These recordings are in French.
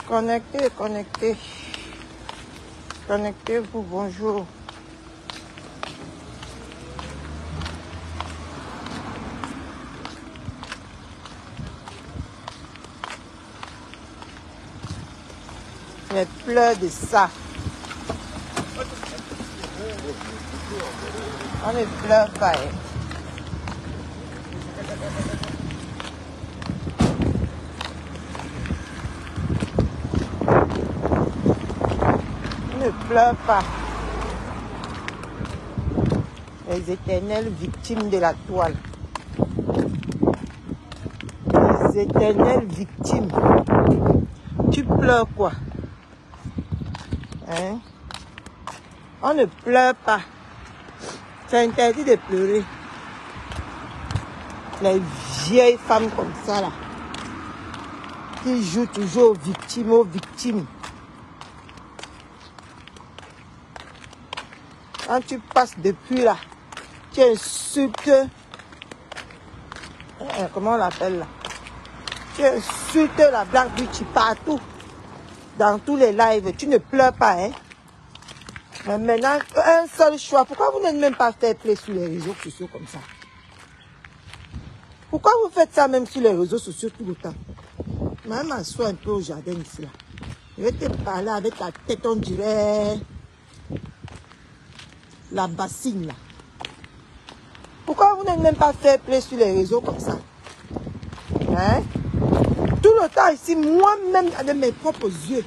Connectez, connectez. Connectez-vous, bonjour. Il pleure de ça. On ne pleure pas. Ne pleure pas. Les éternelles victimes de la toile. Les éternelles victimes. Tu pleures quoi? Hein? On ne pleure pas. C'est interdit de pleurer. Les vieilles femmes comme ça là. Qui jouent toujours aux victimes, aux victimes. Quand tu passes depuis là, tu insultes, comment on l'appelle là? Tu insultes la Black Beauty partout, dans tous les lives. Tu ne pleures pas, hein? Mais maintenant, un seul choix. Pourquoi vous n'êtes même pas fait play sur les réseaux sociaux comme ça? Pourquoi vous faites ça même sur les réseaux sociaux tout le temps? Même m'assois un peu au jardin ici là. Je vais te parler avec ta tête, on dirait la bassine là. Pourquoi vous n'êtes même pas fait play sur les réseaux comme ça? Hein? Tout le temps ici, moi-même, avec mes propres yeux,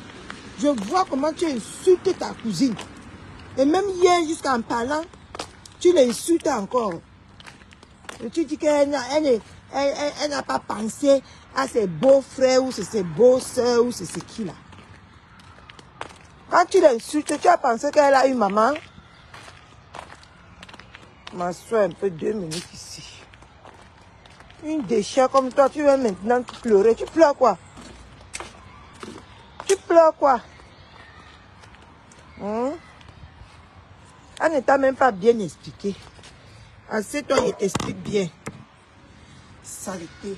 je vois comment tu insultes ta cousine. Et même hier, jusqu'en parlant, tu l'insultes encore. Et tu dis qu'elle n'a pas pensé à ses beaux-frères ou ses beaux-sœurs ou c'est qui là. Quand tu l'insultes, tu as pensé qu'elle a une maman. M'assois un peu 2 minutes ici. Une déchire comme toi, tu vas maintenant pleurer. Tu pleures quoi? Tu pleures quoi? Elle ne t'a même pas bien expliqué. Assieds-toi, je t'explique bien. Saleté.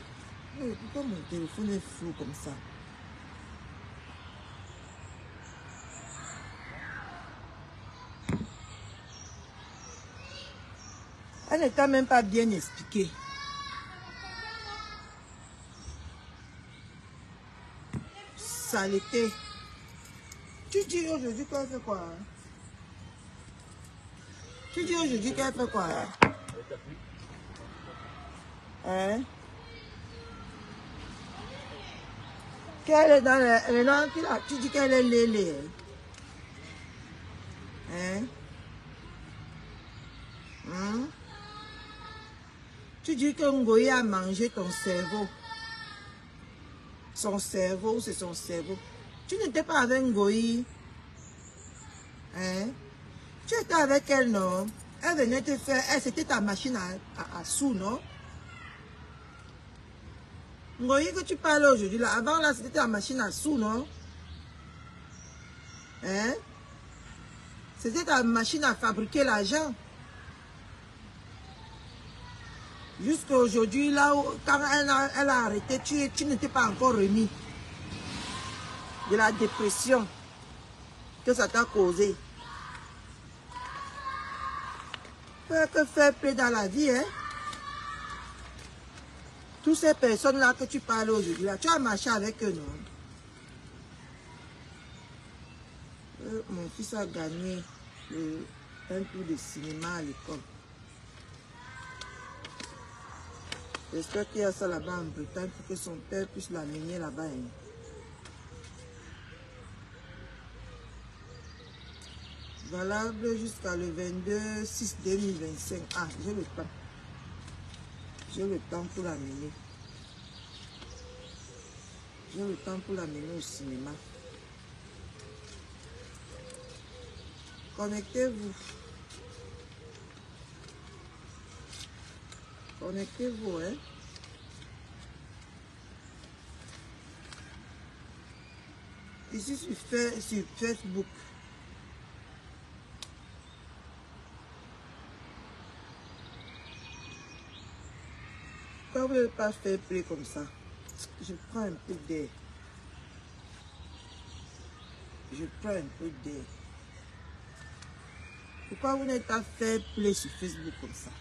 Pourquoi mon téléphone est flou comme ça? Elle ne t'a même pas bien expliqué. Saleté. Tu dis aujourd'hui qu'elle fait quoi? Tu dis aujourd'hui qu'elle fait quoi? Hein? Qu'elle est dans le... Tu dis qu'elle est lélé. Hein? Tu dis que Ngoyi a mangé ton cerveau. Son cerveau, c'est son cerveau. Tu n'étais pas avec Ngoyi. Hein? Tu étais avec elle, non? Elle venait te faire... C'était ta machine à sous, non? Ngoyi que tu parles aujourd'hui, là. Avant, là, c'était ta machine à sous, non? Hein? C'était ta machine à fabriquer l'argent. Jusqu'à aujourd'hui, là, quand elle a arrêté, tu n'étais pas encore remis de la dépression que ça t'a causé. Que faire play dans la vie, hein? Toutes ces personnes-là que tu parles aujourd'hui, là, tu as marché avec eux, non? Mon fils a gagné un tour de cinéma à l'école. J'espère qu'il y a ça là-bas en Bretagne pour que son père puisse l'amener là-bas. Hein. Valable jusqu'à le 22/6/2025. Ah, j'ai le temps. J'ai le temps pour l'amener. J'ai le temps pour l'amener au cinéma. Connectez-vous. Connectez-vous, hein. Ici sur Facebook. Pourquoi vous ne pouvez pas faire play comme ça? Je prends un peu d'air. Je prends un peu d'air. Pourquoi vous n'êtes pas fait play sur Facebook comme ça?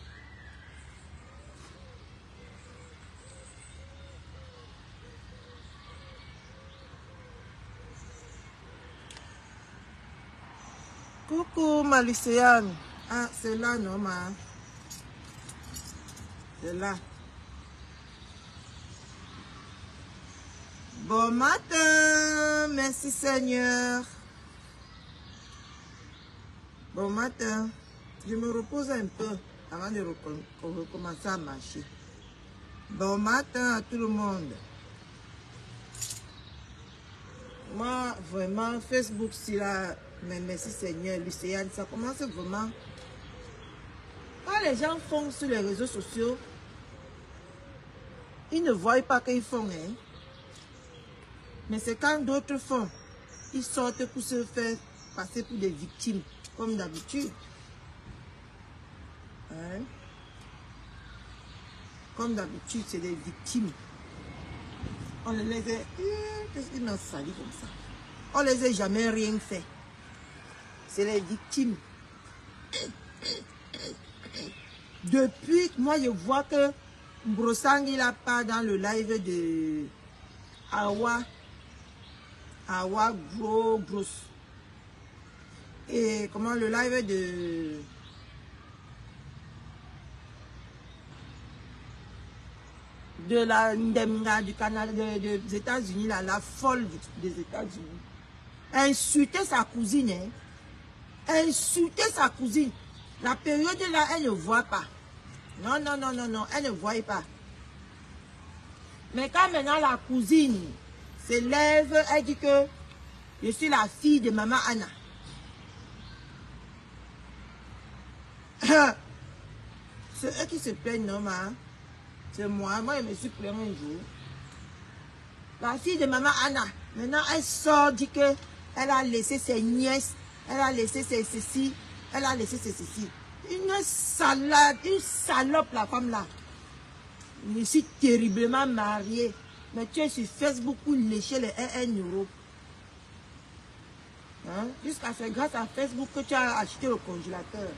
Coucou ma lycéenne. Ah, c'est là, non, ma. C'est là. Bon matin. Merci Seigneur. Bon matin. Je me repose un peu avant de recommencer à marcher. Bon matin à tout le monde. Moi, vraiment, Facebook, c'est là. Mais merci Seigneur, Lucéane, ça commence vraiment. Quand les gens font sur les réseaux sociaux, ils ne voient pas qu'ils font, hein. Mais c'est quand d'autres font, ils sortent pour se faire passer pour des victimes, comme d'habitude. Hein? Comme d'habitude, c'est des victimes. On les a... Qu'est-ce qu'ils m'ont sali comme ça? On les a jamais rien fait. C'est les victimes. Depuis, moi je vois que Brossang il a pas dans le live de Awa gros. Et comment le live de la Ndemga du Canada, des États-Unis, la folle des États-Unis. Insulter sa cousine, hein. Insulter sa cousine. La période là, elle ne voit pas. Non, elle ne voit pas. Mais quand maintenant la cousine s'élève, elle dit que je suis la fille de maman Anna. C'est eux qui se plaignent, non, ma. C'est moi. Moi, je me suis plaint un jour. La fille de maman Anna, maintenant, elle sort, dit que elle a laissé ses nièces, elle a laissé ses ceci, elle a laissé ses ceci. Une salade, une salope, la femme là. Je suis terriblement mariée. Mais tu es sur Facebook pour lécher les 1 euro. Hein? Jusqu'à c'est grâce à Facebook que tu as acheté le congélateur.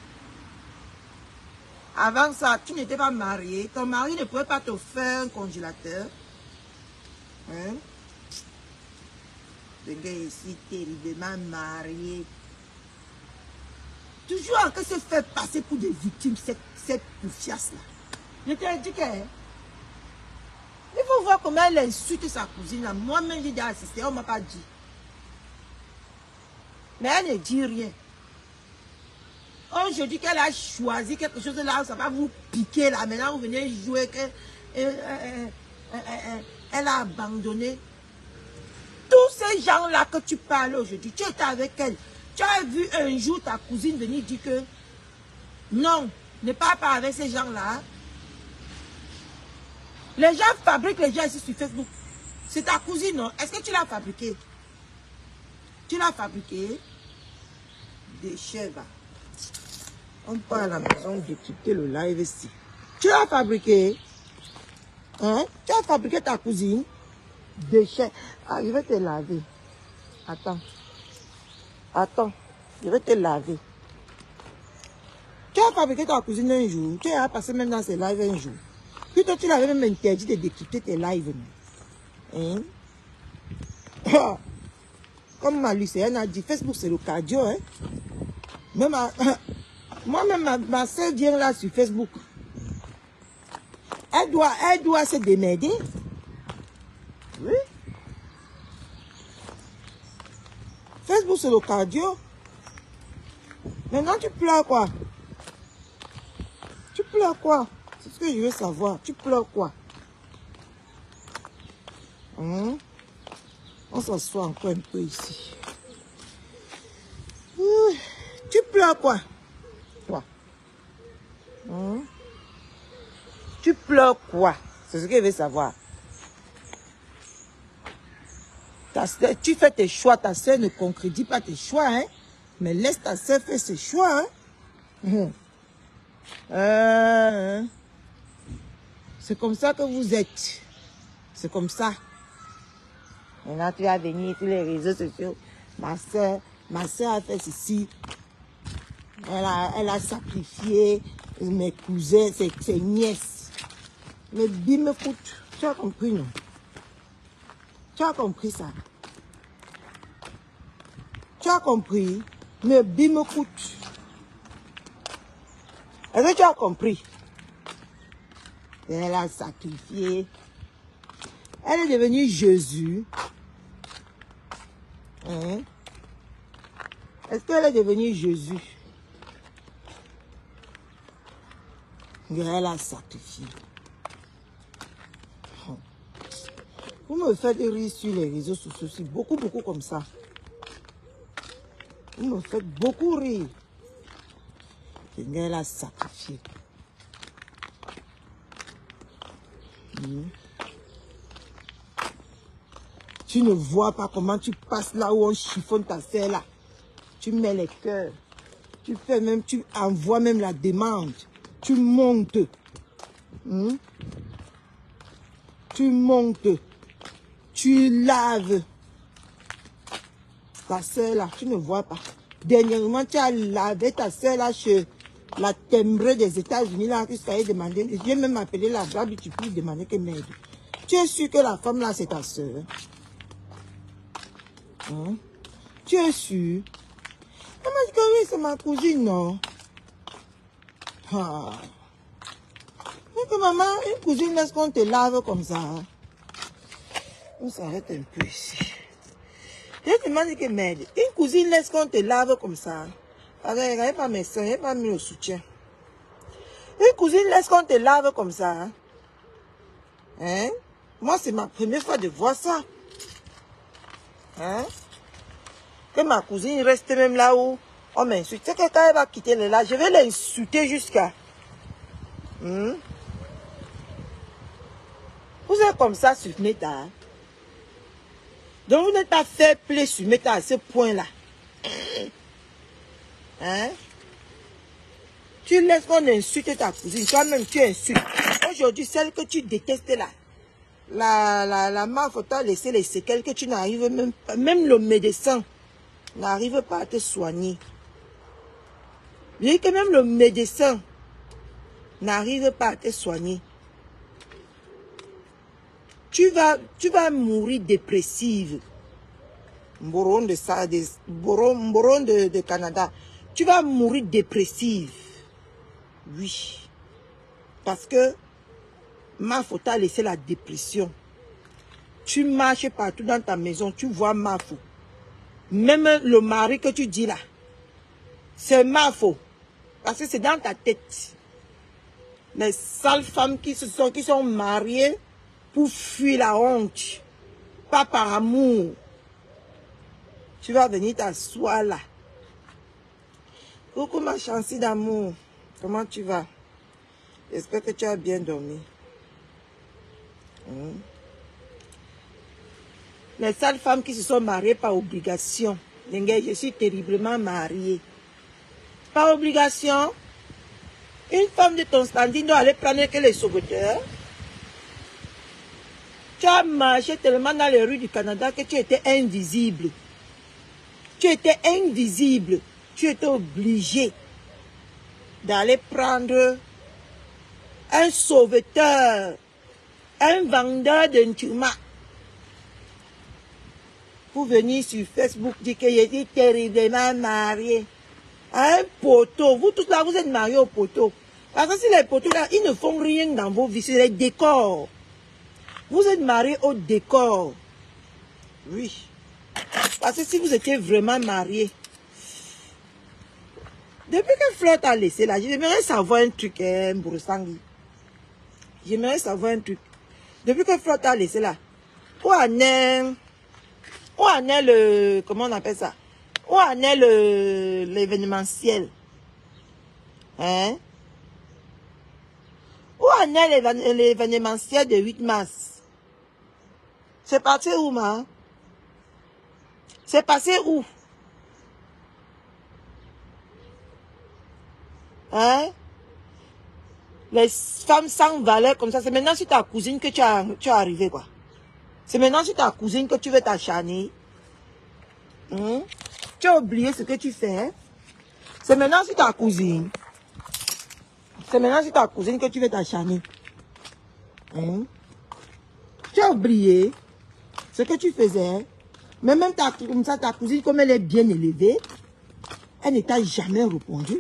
Avant ça, tu n'étais pas marié. Ton mari ne pouvait pas te faire un congélateur. Hein? Le gars est ici terriblement marié. Toujours que se fait passer pour des victimes, cette poufiasse là. Je te dis que... Il faut voir comment elle insulte sa cousine. Moi-même, j'ai déjà assisté, on ne m'a pas dit. Mais elle ne dit rien. Aujourd'hui, qu'elle a choisi quelque chose là, ça va vous piquer là. Maintenant, vous venez jouer qu'elle a abandonné. Tous ces gens-là que tu parles aujourd'hui, tu étais avec elle. Tu as vu un jour ta cousine venir dire que non, ne parle pas avec ces gens-là. Les gens fabriquent les gens ici sur Facebook. C'est ta cousine, non? Est-ce que tu l'as fabriqué? Tu l'as fabriqué? Déchets, va. On part à la maison d'écouter le live ici. Tu l'as fabriqué? Hein? Tu as fabriqué ta cousine? Déchets. Ah, je vais te laver. Attends. Attends. Je vais te laver. Tu as fabriqué ta cousine un jour. Tu as passé même dans ses lives un jour. Puis toi, tu l'avais même interdit de décrypter tes lives. Hein? Comme ma lycéenne a dit, Facebook c'est le cardio. Hein? Même moi-même, ma soeur vient là sur Facebook. Elle doit se démerder. Oui. Facebook c'est le cardio. Maintenant, tu pleures quoi? Tu pleures quoi? C'est ce que je veux savoir. Tu pleures quoi? On s'assoit encore un peu ici. Tu pleures quoi? Toi. Tu pleures quoi? C'est ce que je veux savoir. Tu fais tes choix, ta soeur ne concrétise pas tes choix, hein? Mais laisse ta soeur faire ses choix, hein? C'est comme ça que vous êtes. C'est comme ça. Maintenant, tu vas venir sur les réseaux sociaux. Ma soeur a fait ceci. Elle a sacrifié mes cousins, ses nièces. Mais bim, écoute, tu as compris, non? Tu as compris ça? Tu as compris? Mais bim, écoute. Est-ce que tu as compris? Elle a sacrifié. Elle est devenue Jésus. Hein? Est-ce qu'elle est devenue Jésus? Elle a sacrifié. Vous me faites rire sur les réseaux sociaux, beaucoup comme ça. Vous me faites beaucoup rire. Elle a sacrifié. Tu ne vois pas comment tu passes là où on chiffonne ta sœur là. Tu mets les cœurs. Tu envoies même la demande. Tu montes. Tu montes. Tu laves. Ta sœur là, tu ne vois pas. Dernièrement, tu as lavé ta sœur là chez la timbrée des États-Unis là, qui s'est demandé. J'ai même appelé la dame, tu peux lui demander qu'elle m'aide. Tu es sûr que la femme là, c'est ta sœur? Tu es sûr? Elle m'a dit que oui, c'est ma cousine, non? Mais que maman, une cousine, est-ce qu'on te lave comme ça? On s'arrête un peu ici. Je demande que m'aide. Une cousine, laisse qu'on te lave comme ça. Regarde pas mes seins, pas mis au soutien. Une cousine, laisse qu'on te lave comme ça. Hein? Moi, c'est ma première fois de voir ça. Hein? Que ma cousine reste même là où on m'insulte. C'est que quand elle va quitter là, je vais l'insulter jusqu'à... Vous êtes comme ça sur Meta. Donc vous n'êtes pas fair play sur Meta à ce point-là. Hein? Tu laisses qu'on insulte ta cousine. Toi-même, tu insultes. Aujourd'hui, celle que tu détestes là. La maf t'a laissé les séquelles que tu n'arrives même pas. Même le médecin n'arrive pas à te soigner. Je dis que même le médecin n'arrive pas à te soigner. Tu vas mourir dépressive. Boron de Canada. Tu vas mourir dépressive. Oui. Parce que Mafo t'a laissé la dépression. Tu marches partout dans ta maison, tu vois Mafo. Même le mari que tu dis là, c'est Mafo. Parce que c'est dans ta tête. Les sales femmes qui sont mariées pour fuir la honte. Pas par amour. Tu vas venir t'asseoir là. Coucou ma chancy d'amour. Comment tu vas? J'espère que tu as bien dormi. Les sales femmes qui se sont mariées par obligation. Je suis terriblement mariée. Par obligation, une femme de ton standing doit aller prendre que les sauveteurs. Tu as marché tellement dans les rues du Canada que tu étais invisible. Tu étais invisible. Tu étais obligé d'aller prendre un sauveteur, un vendeur d'instruments pour venir sur Facebook dire que j'étais terriblement marié. Un poteau. Vous tous là, vous êtes mariés au poteau. Parce que si les poteaux là, ils ne font rien dans vos vies, c'est les décors. Vous êtes mariés au décor. Oui. Parce que si vous étiez vraiment mariés, Depuis que Fleur t'a laissé là, j'aimerais savoir un truc, Mbourousangui. J'aimerais savoir un truc. Depuis que Fleur t'a laissé là, où en est le, comment on appelle ça? Où en est l'événementiel? Hein? Où en est l'événementiel de 8 mars? C'est parti où, ma? C'est passé où? Hein? Les femmes sans valeur comme ça, c'est maintenant sur ta cousine que tu es arrivé, quoi. C'est maintenant sur ta cousine que tu veux t'acharner. Hein? Tu as oublié ce que tu fais. C'est maintenant sur ta cousine. C'est maintenant sur ta cousine que tu veux t'acharner. Hein? Tu as oublié ce que tu faisais. Mais même comme ça, ta cousine, comme elle est bien élevée, elle ne t'a jamais répondu.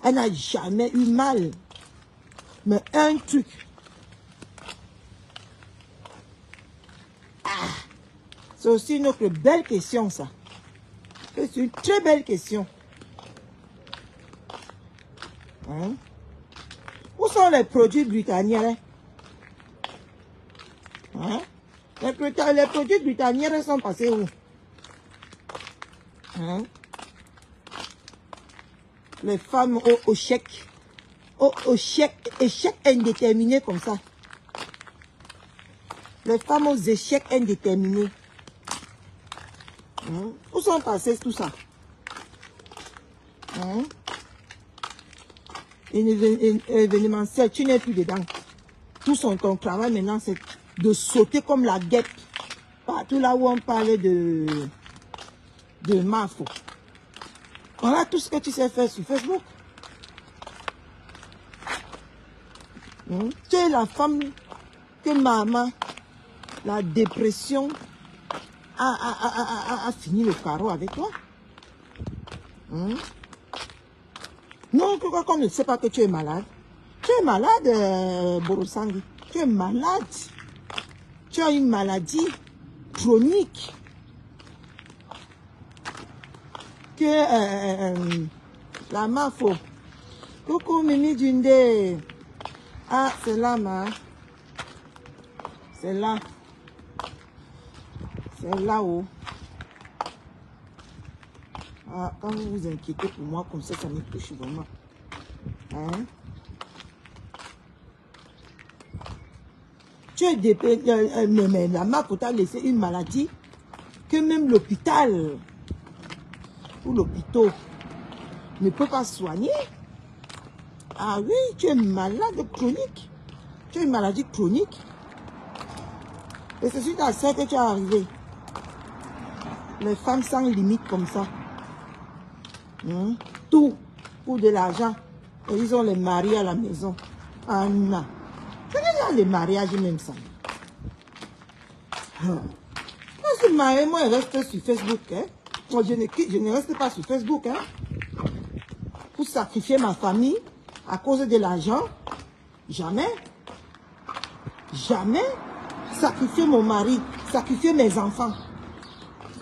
Elle n'a jamais eu mal. Mais un truc. C'est aussi une autre belle question, ça. C'est une très belle question. Hein? Où sont les produits britanniques? Hein? Les produits britanniques sont passés où? Hein? Les femmes au chèque. Au chèque, échec indéterminé comme ça. Les femmes aux échecs indéterminés. Hein? Où sont passés tout ça? Hein? Événementiel, tu n'es plus dedans. Tout ton travail maintenant, c'est de sauter comme la guêpe. Partout là où on parlait de Mafo. Voilà tout ce que tu sais faire sur Facebook. Hein? Tu es la femme que maman, la dépression, a fini le carreau avec toi. Hein? Non, pourquoi qu'on ne sait pas que tu es malade? Tu es malade, Mbourousangui. Tu es malade. Tu as une maladie chronique. Que la Mafo. Coucou Mimi Dundé. Ah, c'est là, ma. C'est là. C'est là-haut. Ah, quand vous vous inquiétez pour moi, comme ça me touche vraiment. Hein? Tu es dépendant, mais la mère t'a laissé une maladie que même l'hôpital ou l'hôpital ne peut pas soigner. Ah oui, tu es malade chronique. Tu as une maladie chronique. Et c'est suite à ça que tu es arrivé. Les femmes sans limite comme ça. Tout pour de l'argent. Et ils ont les maris à la maison. Ah non. C'est déjà les mariages même ça. Moi, je suis mariée, moi, je reste sur Facebook. Hein. Moi, je ne reste pas sur Facebook. Hein. Pour sacrifier ma famille à cause de l'argent. Jamais. Jamais. Sacrifier mon mari. Sacrifier mes enfants.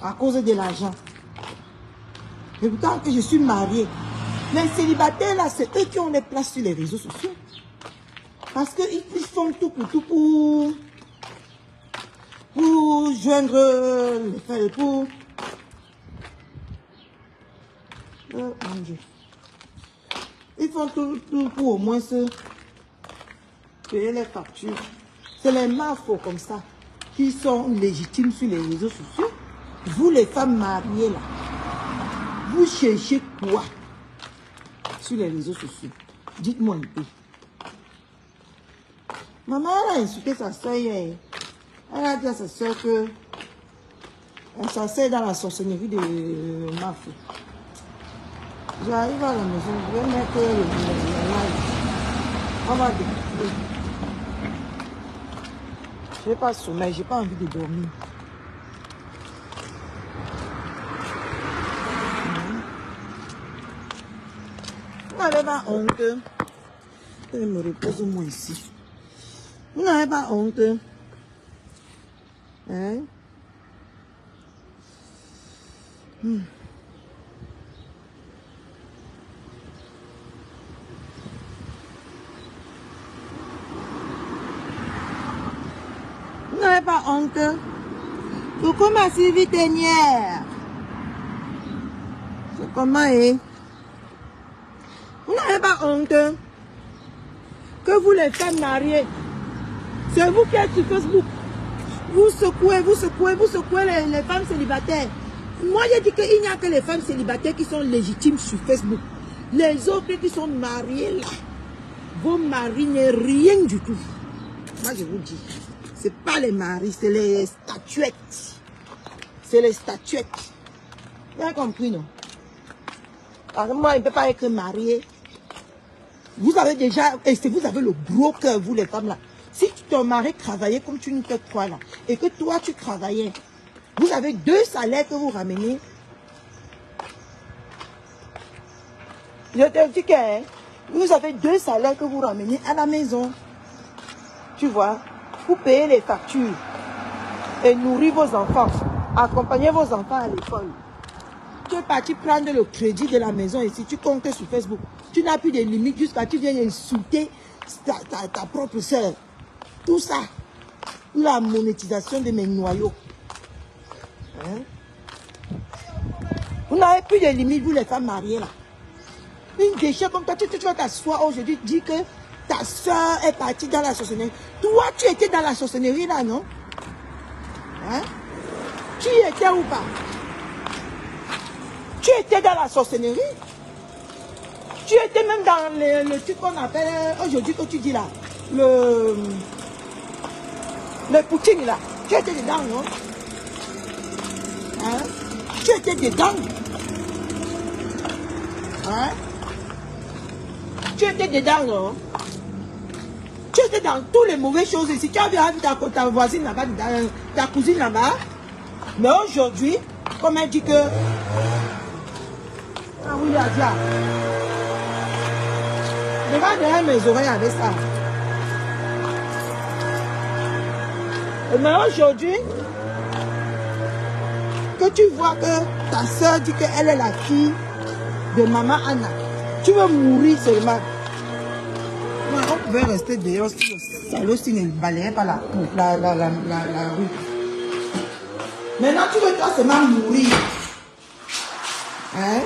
À cause de l'argent. Et pourtant que je suis mariée. Les célibataires, là, c'est eux qui ont les places sur les réseaux sociaux. Parce qu'ils font tout pour joindre les frères, pour... mon Dieu. Ils font tout pour au moins se payer les factures. C'est les mafos comme ça qui sont légitimes sur les réseaux sociaux. Vous, les femmes mariées, là, vous cherchez quoi sur les réseaux sociaux? Dites-moi un peu. Maman, elle a insulté sa soeur hier. Elle a dit à sa soeur que elle s'asseye dans la sorcellerie de Mafo. J'arrive à la maison, je vais mettre le live. On va découvrir. Je n'ai pas sommeil, je n'ai pas envie de dormir. Vous n'avez pas honte. Je me repose au moins ici. Vous n'avez pas honte. Hein? pas honte? Coucou ma Sylvie Ténière. C'est comment, hein? Vous n'avez pas honte que vous les femmes mariées, c'est vous qui êtes sur Facebook. Vous secouez les femmes célibataires. Moi, j'ai dit qu'il n'y a que les femmes célibataires qui sont légitimes sur Facebook. Les autres qui sont mariés là, vos maris n'est rien du tout. Moi, je vous dis, c'est pas les maris, c'est les statuettes. C'est les statuettes. Vous avez compris, non? Parce que moi, il ne peut pas être marié. Vous avez déjà, et vous avez le gros cœur, vous les femmes là. Si ton mari travaillait comme tu nous fais toi là, et que toi tu travaillais, vous avez 2 salaires que vous ramenez. Je te dis que hein, vous avez 2 salaires que vous ramenez à la maison. Tu vois, pour payer les factures et nourrir vos enfants, accompagner vos enfants à l'école. Tu es parti prendre le crédit de la maison et si tu comptes sur Facebook, tu n'as plus de limites jusqu'à ce que tu viennes insulter ta propre soeur. Tout ça, la monétisation de mes noyaux. Hein? Vous n'avez plus de limites, vous les femmes mariées là. Une déchet comme toi, tu vas t'asseoir aujourd'hui, dis que ta soeur est partie dans la sorcellerie. Toi, tu étais dans la sorcellerie là, non? Hein? Tu y étais ou pas? Tu étais dans la sorcellerie. Tu étais même dans le truc qu'on appelle, aujourd'hui que tu dis là, le poutine là. Tu étais dedans, non? Hein? Tu étais dedans. Hein? Tu étais dedans, non? Tu étais dans toutes les mauvaises choses ici. Tu as vu ta voisine là-bas, ta cousine là-bas. Mais aujourd'hui, comme elle dit que... Ah oui, Adia. Regarde derrière mes oreilles avec ça. Mais aujourd'hui, que tu vois que ta soeur dit qu'elle est la fille de maman Anna, tu veux mourir seulement. Ouais, on pouvait rester dehors si le salaud ne balayait pas la rue. Maintenant, tu veux toi seulement mourir. Hein?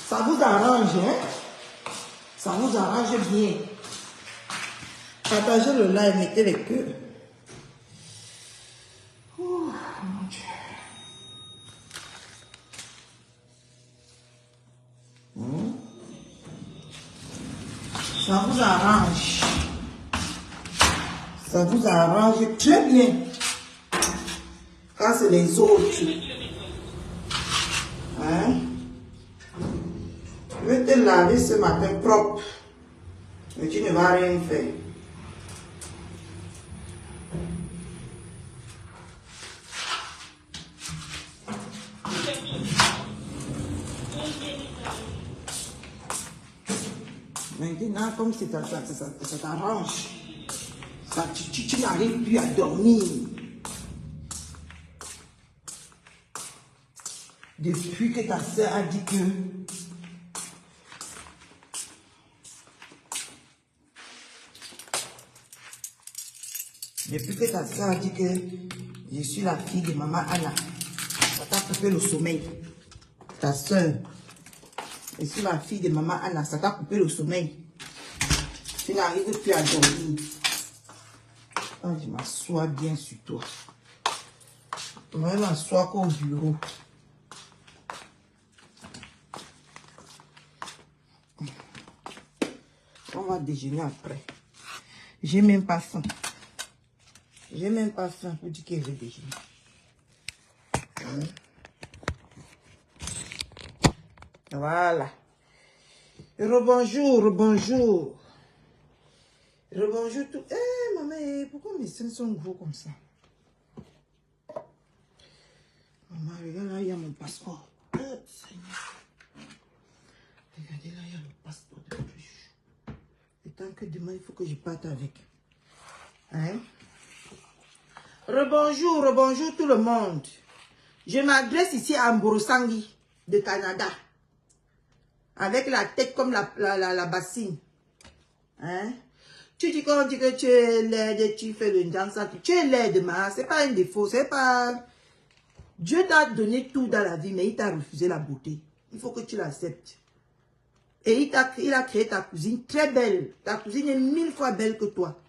Ça vous arrange, hein? Ça vous arrange bien. Partagez le live, mettez les cœurs. Oh, mon Dieu. Ça vous arrange. Ça vous arrange très bien. Quand c'est les autres. Hein? Je vais te laver ce matin propre. Mais tu ne vas rien faire. Maintenant, comme ça t'arrange, tu n'arrives plus à dormir. Depuis que ta soeur a dit que... Depuis que ta soeur a dit que je suis la fille de maman Anna, ça t'a coupé le sommeil. Ta soeur, je suis la fille de maman Anna, ça t'a coupé le sommeil. Tu n'arrives plus à dormir. Quand je m'assois bien sur toi. Je vais m'asseoir qu'au bureau. On va déjeuner après. J'ai même pas faim. J'ai même pas faim pour dire que je vais déjeuner. Voilà. Rebonjour, rebonjour. Rebonjour tout. Eh, maman, pourquoi mes seins sont gros comme ça? Maman, regarde là, il y a mon passeport. Seigneur. Regardez là, il y a le passeport de plus. Et tant que demain, il faut que je parte avec. Hein? Rebonjour, rebonjour tout le monde. Je m'adresse ici à Mborosangi de Canada. Avec la tête comme la bassine. Hein? Tu dis qu'on dit que tu es laide, tu fais le dansa, tu es laide, mais c'est pas un défaut, c'est pas... Dieu t'a donné tout dans la vie, mais il t'a refusé la beauté. Il faut que tu l'acceptes. Et il a créé ta cousine très belle. Ta cousine est 1000 fois belle que toi.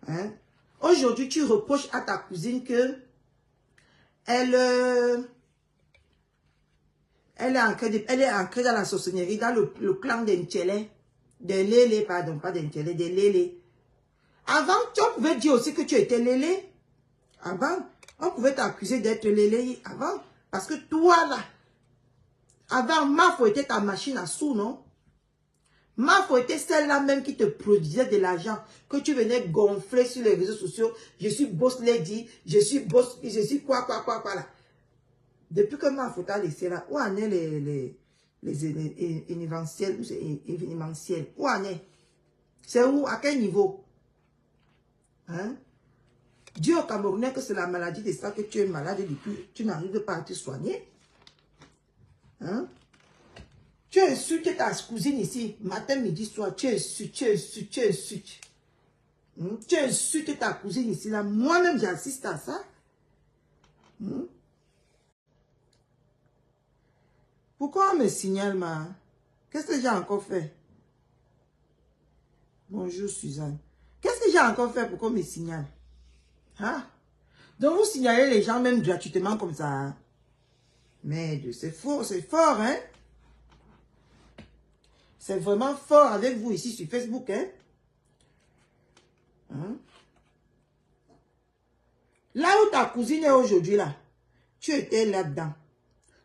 Hein? Aujourd'hui, tu reproches à ta cousine que elle est ancrée dans la sorcellerie, dans le clan d'Enchele. Des Lélé, pardon, pas d'Enchele, des Lélé. Avant, on pouvait dire aussi que tu étais Lélé. Avant, on pouvait t'accuser d'être Lélé avant. Parce que toi, là, avant, Mafo était ta machine à sous, non? Mafo était celle-là même qui te produisait de l'argent, que tu venais gonfler sur les réseaux sociaux. Je suis boss lady, je suis boss, je suis quoi, là. Depuis que Mafo t'a laissé là, où en est les événementiels, où en est? C'est où? À quel niveau? Hein? Dieu au Camerounais que c'est la maladie de ça, que tu es malade et depuis tu n'arrives pas à te soigner. Hein? Tu insultes ta cousine ici, matin, midi, soir, tu insultes. Tu insultes ta cousine ici, là. Moi-même, j'assiste à ça. Pourquoi on me signale, ma? Qu'est-ce que j'ai encore fait? Bonjour, Suzanne. Qu'est-ce que j'ai encore fait pour qu'on me signale? Hein? Donc, vous signalez les gens même gratuitement comme ça. Hein? Merde, c'est fort, hein? C'est vraiment fort avec vous ici sur Facebook, hein? Hein? Là où ta cousine est aujourd'hui, là, tu étais là-dedans.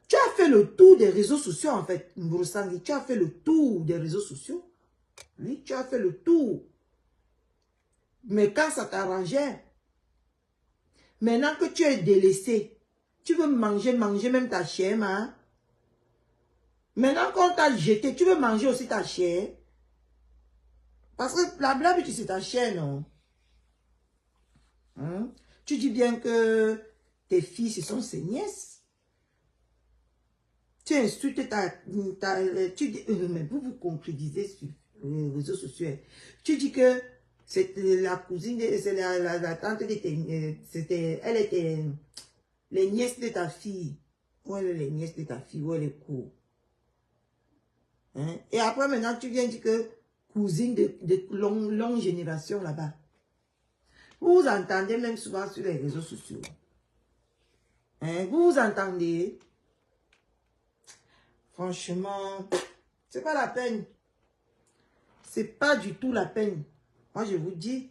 Tu as fait le tour des réseaux sociaux, en fait, Mbourousangui. Tu as fait le tour des réseaux sociaux. Oui, tu as fait le tour. Mais quand ça t'arrangeait, maintenant que tu es délaissé, tu veux manger même ta chair, hein? Maintenant qu'on t'a jeté, tu veux manger aussi ta chair. Parce que la blague, c'est ta chair, non? Hein? Tu dis bien que tes filles, ce sont ses nièces. Tu insultes tu dis, mais vous concrétisez sur les réseaux sociaux. Tu dis que c'est la cousine, c'est la tante de tes, elle était les nièces de ta fille. Où elle est les nièces de ta fille, où elle est court. Hein? Et après, maintenant, tu viens dire que cousine de longue génération là-bas. Vous vous entendez même souvent sur les réseaux sociaux. Hein? Vous vous entendez? Franchement, c'est pas la peine. C'est pas du tout la peine. Moi, je vous dis,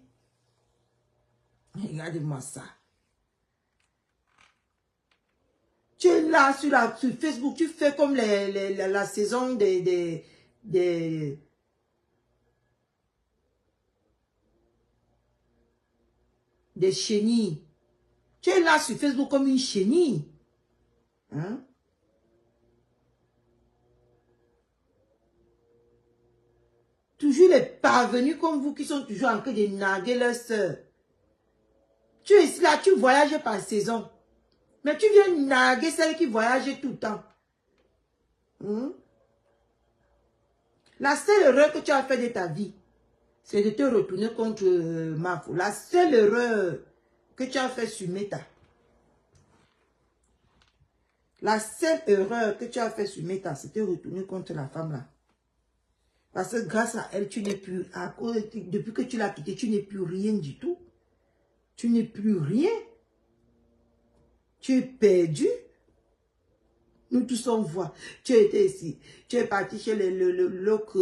regardez-moi ça. Tu es là sur Facebook, tu fais comme la saison des chenilles. Tu es là sur Facebook comme une chenille. Hein? Toujours les parvenus comme vous qui sont toujours en train de narguer leurs sœurs. Tu es ici là, tu voyages par saison. Mais tu viens narguer celles qui voyagent tout le temps. La seule erreur que tu as fait de ta vie, c'est de te retourner contre Mafo. La seule erreur que tu as fait sur Meta. La seule erreur que tu as fait sur Meta, c'est de te retourner contre la femme là. Parce que grâce à elle, tu n'es plus, depuis que tu l'as quittée, tu n'es plus rien du tout. Tu n'es plus rien. Tu es perdu. Nous tous on voit. Tu étais ici. Tu es parti chez l'autre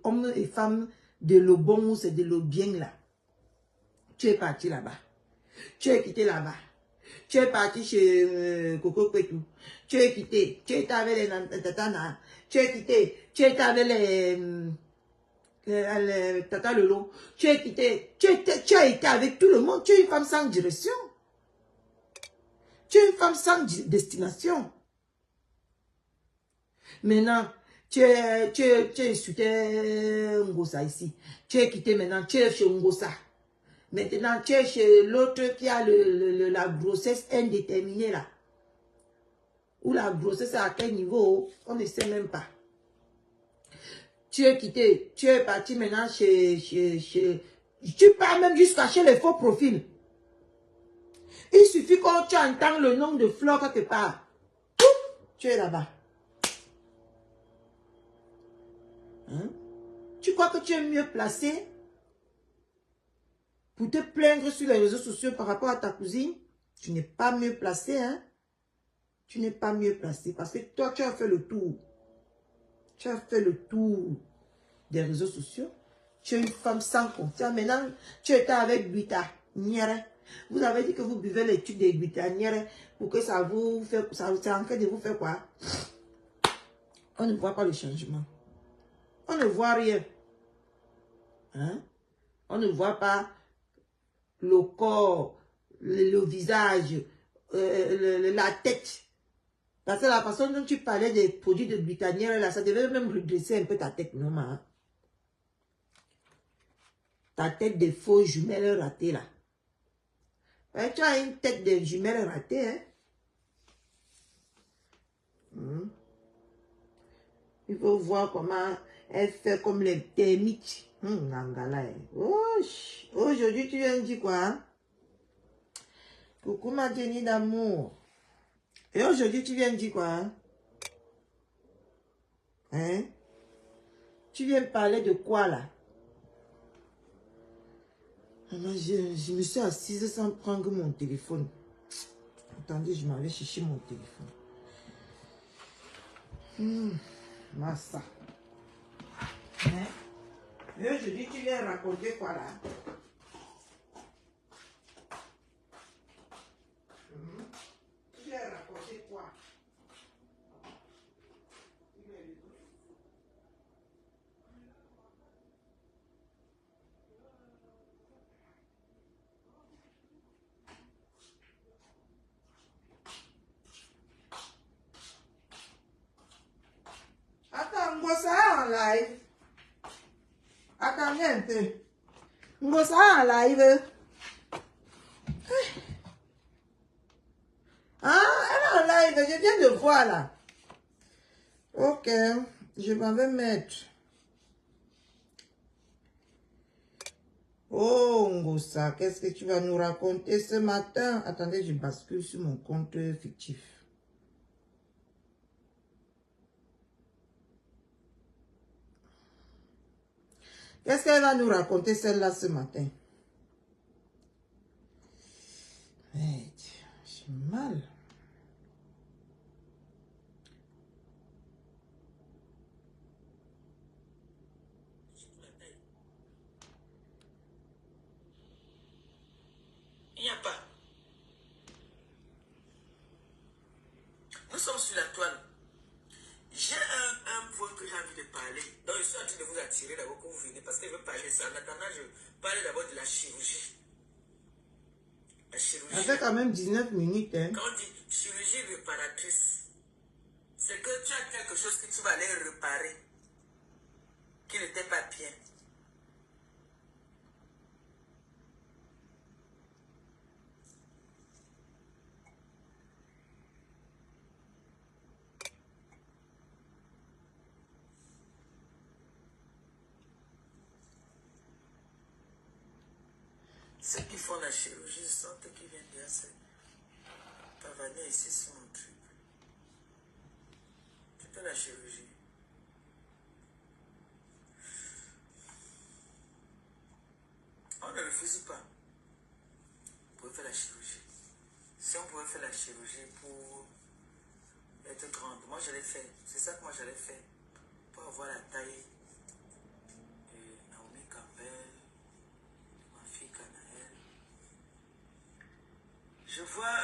hommes et femmes de l'Obon ou c'est de l'Obien là. Tu es parti là-bas. Tu es quitté là-bas. Tu es parti chez Coco Kwetou. Tu es quitté. Tu es avec les Tatana. Tu es quitté. Tu es avec les Tata Lolo. Tu es quitté. Tu as été avec tout le monde. Tu es une femme sans direction. Tu es une femme sans destination. Maintenant, tu es insulté Ngosa ici. Tu es quitté maintenant. Tu es chez Ngosa. Maintenant, tu es chez l'autre qui a la grossesse indéterminée là. Ou la grossesse à quel niveau, on ne sait même pas. Tu es quitté, tu es parti maintenant tu pars même jusqu'à chez les faux profils. Il suffit quand tu entends le nom de Flore quelque part. Tu es là-bas. Hein? Tu crois que tu es mieux placé pour te plaindre sur les réseaux sociaux par rapport à ta cousine? Tu n'es pas mieux placé, hein? Tu n'es pas mieux placé parce que toi, tu as fait le tour. Tu as fait le tour des réseaux sociaux. Tu es une femme sans confiance. Maintenant, tu étais avec Guita Niere. Vous avez dit que vous buvez les tubes de Guita Niere pour que ça vous fait, ça est en train de vous faire quoi? On ne voit pas le changement. On ne voit rien. Hein? On ne voit pas le corps, le visage, la tête. Parce que la façon dont tu parlais des produits de Britannière, là, ça devait même redresser un peu ta tête, non, hein? Ta tête de faux jumelles ratées, là. Ouais, tu as une tête de jumelles ratées, hein? Il faut voir comment elle fait comme les termites. Aujourd'hui, tu viens de dire quoi? Hein? Coucou ma Jenny d'amour. Et aujourd'hui, tu viens de dire quoi? Hein? Hein? Tu viens parler de quoi là? Je me suis assise sans prendre mon téléphone. Attendez, je m'en vais chercher mon téléphone. Massa. Hein? Et aujourd'hui, tu viens raconter quoi là? Tu viens raconter quoi? Attends, Ngosa en live. Attendez un peu. Ngosa en live. Ah, elle est en live. Je viens de voir là. Ok, je m'en vais mettre. Oh, Ngosa, qu'est-ce que tu vas nous raconter ce matin? Attendez, je bascule sur mon compte fictif. Qu'est-ce qu'elle va nous raconter celle-là ce matin? J'ai mal. Il n'y a pas. Nous sommes sur la toile. J'ai un point que j'ai envie de parler. Donc, je suis en train de vous attirer d'abord que vous venez parce que je veux parler de ça. En attendant, je parle d'abord de la chirurgie. La chirurgie. Ça fait quand même 19 minutes. Hein. Quand on dit chirurgie réparatrice, c'est que tu as quelque chose que tu vas aller réparer qui n'était pas bien. Ceux qui font la chirurgie sentent qu'ils viennent bien se pavaner ici sur mon truc. Tu fais la chirurgie. On ne refuse pas. Vous pouvez faire la chirurgie. Si on pouvait faire la chirurgie pour être grande, moi je l'ai fait. C'est ça que moi j'allais faire. Pour avoir la taille de Naomi Campbell, de ma fille Canaël. Je vois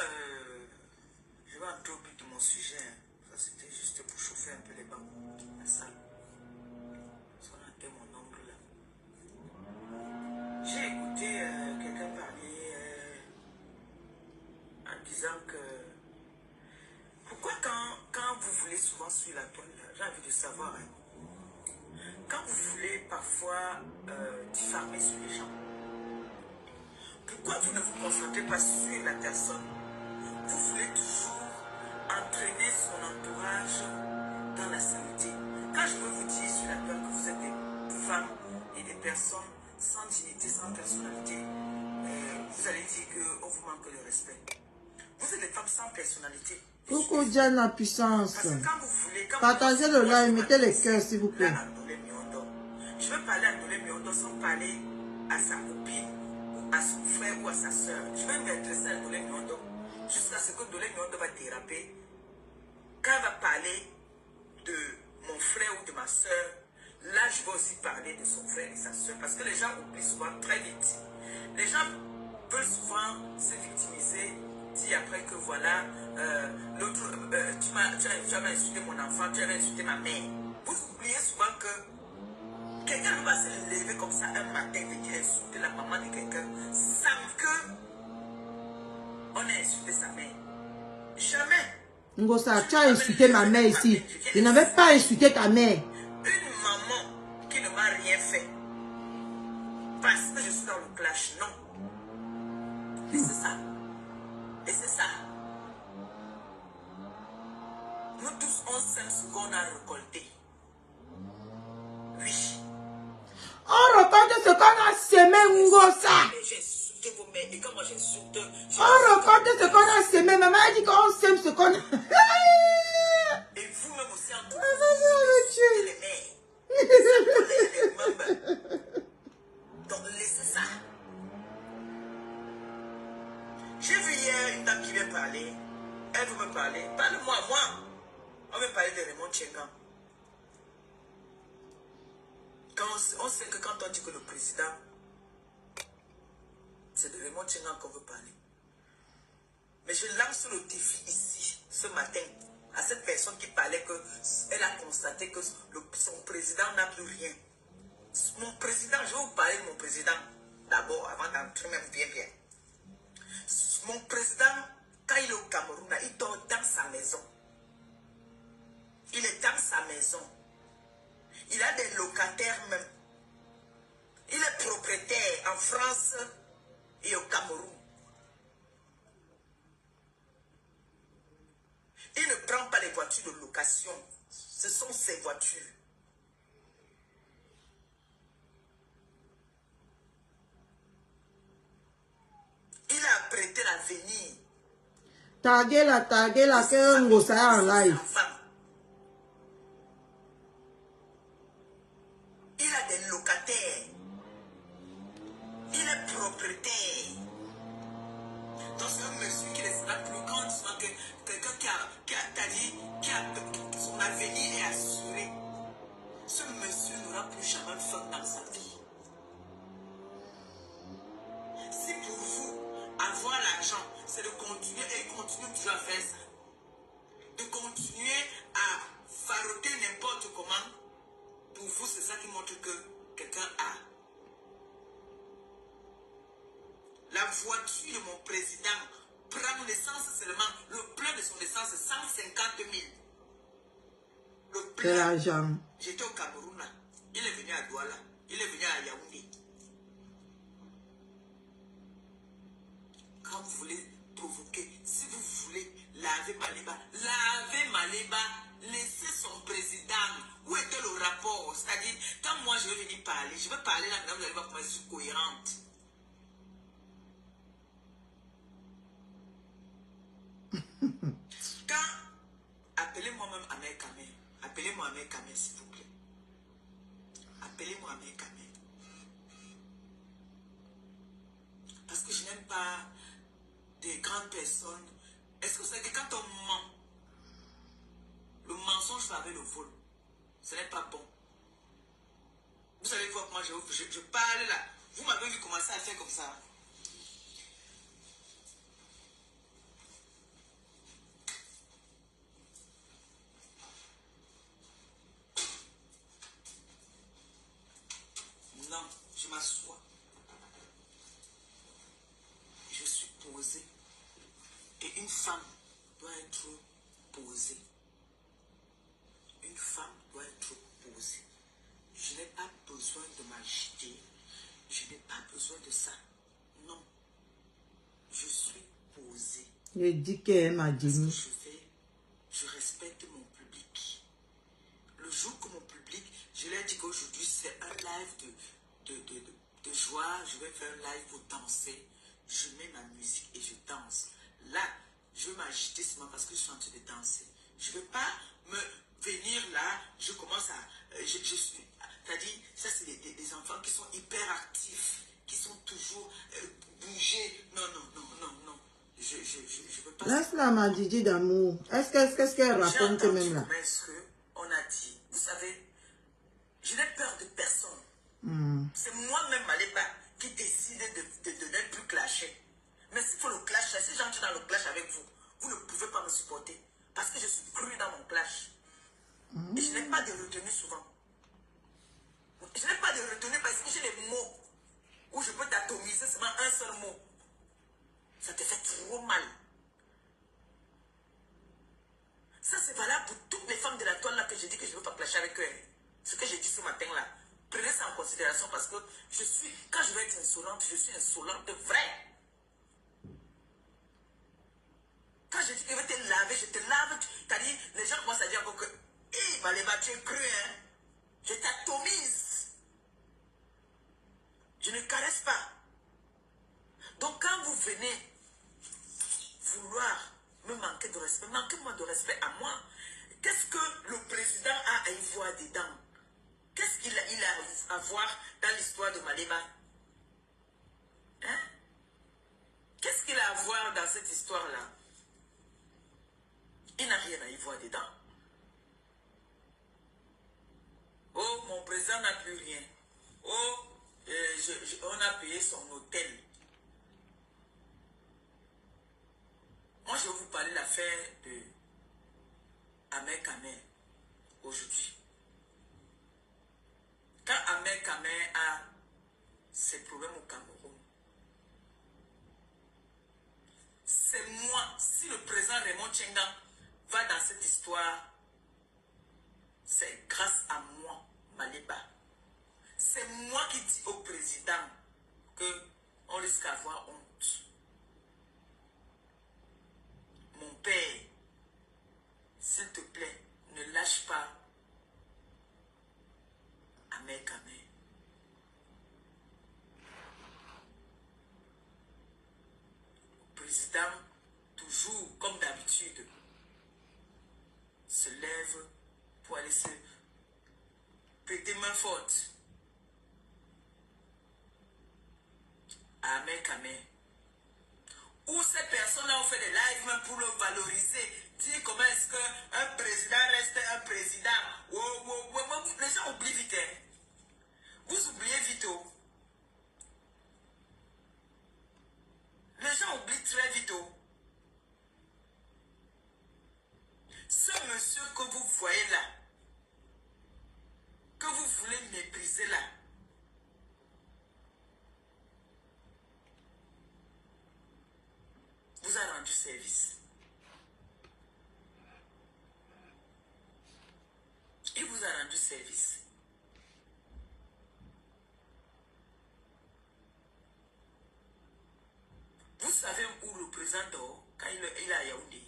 un peu au but de mon sujet. Hein. Ça c'était juste pour chauffer un peu les bancs de la salle. Parce qu'on a fait mon ongle là. J'ai écouté quelqu'un parler en disant que pourquoi quand vous voulez souvent sur la toile, j'ai envie de savoir, hein, quand vous voulez parfois diffamer sur les gens, pourquoi vous ne vous concentrez pas sur la personne? Vous voulez toujours entraîner son entourage dans la santé. Quand je veux vous dire sur la toile que vous êtes des personnalité. Coucou Diana Puissance. Parce que quand vous voulez, partagez le live, mettez les cœurs s'il vous plaît. Je veux parler à Ndolé Miondo sans parler à sa copine, ou à son frère ou à sa soeur. Je vais m'intéresser à Ndolé Miondo jusqu'à ce que Ndolé Miondo va déraper. Quand elle va parler de mon frère ou de ma soeur, là je vais aussi parler de son frère et sa soeur. Parce que les gens oublient souvent très vite. Les gens veulent souvent se victimiser, dire après que voilà, l'autre, tu as insulté mon enfant, tu as insulté ma mère. Vous oubliez souvent que quelqu'un ne va se lever comme ça un matin et venir insulter la maman de quelqu'un sans que on ait insulté sa mère. Jamais. Ngosa, tu as insulté ma mère ici. Je n'avais pas insulté ta mère. Une maman qui ne m'a rien fait parce que je suis dans le clash, non. Et c'est ça. Et c'est ça. Nous tous, on sait ce qu'on a récolté. Oui. On récolte ce qu'on a semé, Ngosa. J'ai insulté vos mères. Et quand moi j'insulte, on récolte ce qu'on a semé. Maman a dit qu'on sème ce qu'on a. Et vous-même aussi, en tout cas, vous les mères. Donc laissez ça. J'ai vu hier une dame qui vient parler. Elle veut me parler. Parle-moi, moi. On veut parler de Raymond Tchengan. On sait que quand on dit que le président, c'est de Raymond Tchengan qu'on veut parler. Mais je lance le défi ici, ce matin, à cette personne qui parlait qu'elle a constaté que son président n'a plus rien. Mon président, je vais vous parler de mon président d'abord, avant d'entrer même bien. Mon président, quand il est au Cameroun, il dort dans sa maison. Il est dans sa maison. Il a des locataires même. Il est propriétaire en France et au Cameroun. Il ne prend pas les voitures de location. Ce sont ses voitures. Il a prêté l'avenir. Taguez la, que Ngosa en live. Il a des locataires. Il est propriétaire. Donc c'est un monsieur qui ne sera plus grand, souvent que quelqu'un qui a son avenir est assuré. Ce monsieur n'aura plus jamais faim dans sa vie. Si pour vous, avoir l'argent, c'est de continuer et continuer toujours à faire ça, de continuer à faroter n'importe comment, pour vous, c'est ça qui montre que quelqu'un a. La voiture de mon président prend l'essence seulement. Le plein de son essence, c'est 150 000. Le plein. J'étais au Cameroun, là. Il est venu à Douala. Il est venu à Yaoundé. Quand vous voulez provoquer, si vous voulez laver Maléba, laissez son président. Où était le rapport? C'est-à-dire, quand moi je vais venir parler, je vais parler là, vous allez voir comment je suis cohérente. Quand, appelez-moi même Amé Kamé. Appelez-moi Amé Kamé, s'il vous plaît. Appelez-moi Amé Kamé. Parce que je n'aime pas des grandes personnes. Est-ce que vous savez que quand on ment, le mensonge va avec le vol. Ce n'est pas bon. Vous savez quoi, moi je parle là. Vous m'avez vu commencer à faire comme ça. Non, je m'assois. Je suis posée. Et une femme doit être posée. Une femme doit être posée. Je n'ai pas besoin de m'agiter. Je n'ai pas besoin de ça. Non. Je suis posée. Je dis qu'elle m'a dit. Ce que je fais, je respecte mon public. Le jour que mon public, je leur ai dit qu'aujourd'hui c'est un live de joie. Je vais faire un live pour danser. Je mets ma musique et je danse. Là, je vais m'agiter seulement parce que je suis en train de danser. Je ne veux pas me venir là, je commence à... c'est-à-dire, ça c'est des enfants qui sont hyper actifs, qui sont toujours bougés. Non, non, non, non, non. Je ne veux pas... Laisse-la ma Didi d'amour. Qu'est-ce qu'elle raconte même là? On a dit, vous savez, je n'ai peur de personne. C'est moi-même, Maléba, qui décide de ne plus clasher. Mais s'il faut le clash, si j'entre dans le clash avec vous, vous ne pouvez pas me supporter. Parce que je suis cru dans mon clash. Et je n'ai pas de retenue souvent. Je n'ai pas de retenue parce que j'ai des mots où je peux t'atomiser seulement un seul mot. Ça te fait trop mal. Ça, c'est valable pour toutes les femmes de la toile là que j'ai dit que je ne veux pas clasher avec eux. Ce que j'ai dit ce matin là. Prenez ça en considération parce que quand je vais être insolente, je suis insolente vraie. Quand je dis que je vais te laver, je te lave. C'est-à-dire, les gens commencent à dire que, hé, Maléba, tu es cru, hein. Je t'atomise. Je ne caresse pas. Donc, quand vous venez vouloir me manquer de respect, manquez-moi de respect à moi. Qu'est-ce que le président a à y voir dedans? Qu'est-ce qu'il a à voir dans l'histoire de Maléba? Hein? Qu'est-ce qu'il a à voir dans cette histoire-là? Il n'a rien à y voir dedans. Oh, mon président n'a plus rien. Oh, on a payé son hôtel. Moi, je vais vous parler de l'affaire de Ahmed Kamer aujourd'hui. Quand Ahmed Kamer a ses problèmes au Cameroun, c'est moi, si le président Raymond Tchenga va dans cette histoire, c'est grâce à moi, Maléba. C'est moi qui dis au président qu'on risque d'avoir honte. Mon père, s'il te plaît, ne lâche pas Ahmed Kamer. Le président, toujours comme d'habitude, se lève pour aller se prêter main forte à Ahmed Kamer. Où ces personnes-là ont fait des lives même pour le valoriser, dire comment est-ce qu'un président reste un président. Les gens oublient vite. Hein. Vous oubliez vite. Oh. Les gens oublient très vite. Oh. Ce monsieur que vous voyez là, que vous voulez mépriser là, vous a rendu service. Il vous a rendu service. Vous savez où le président dort quand il est à Yaoundé?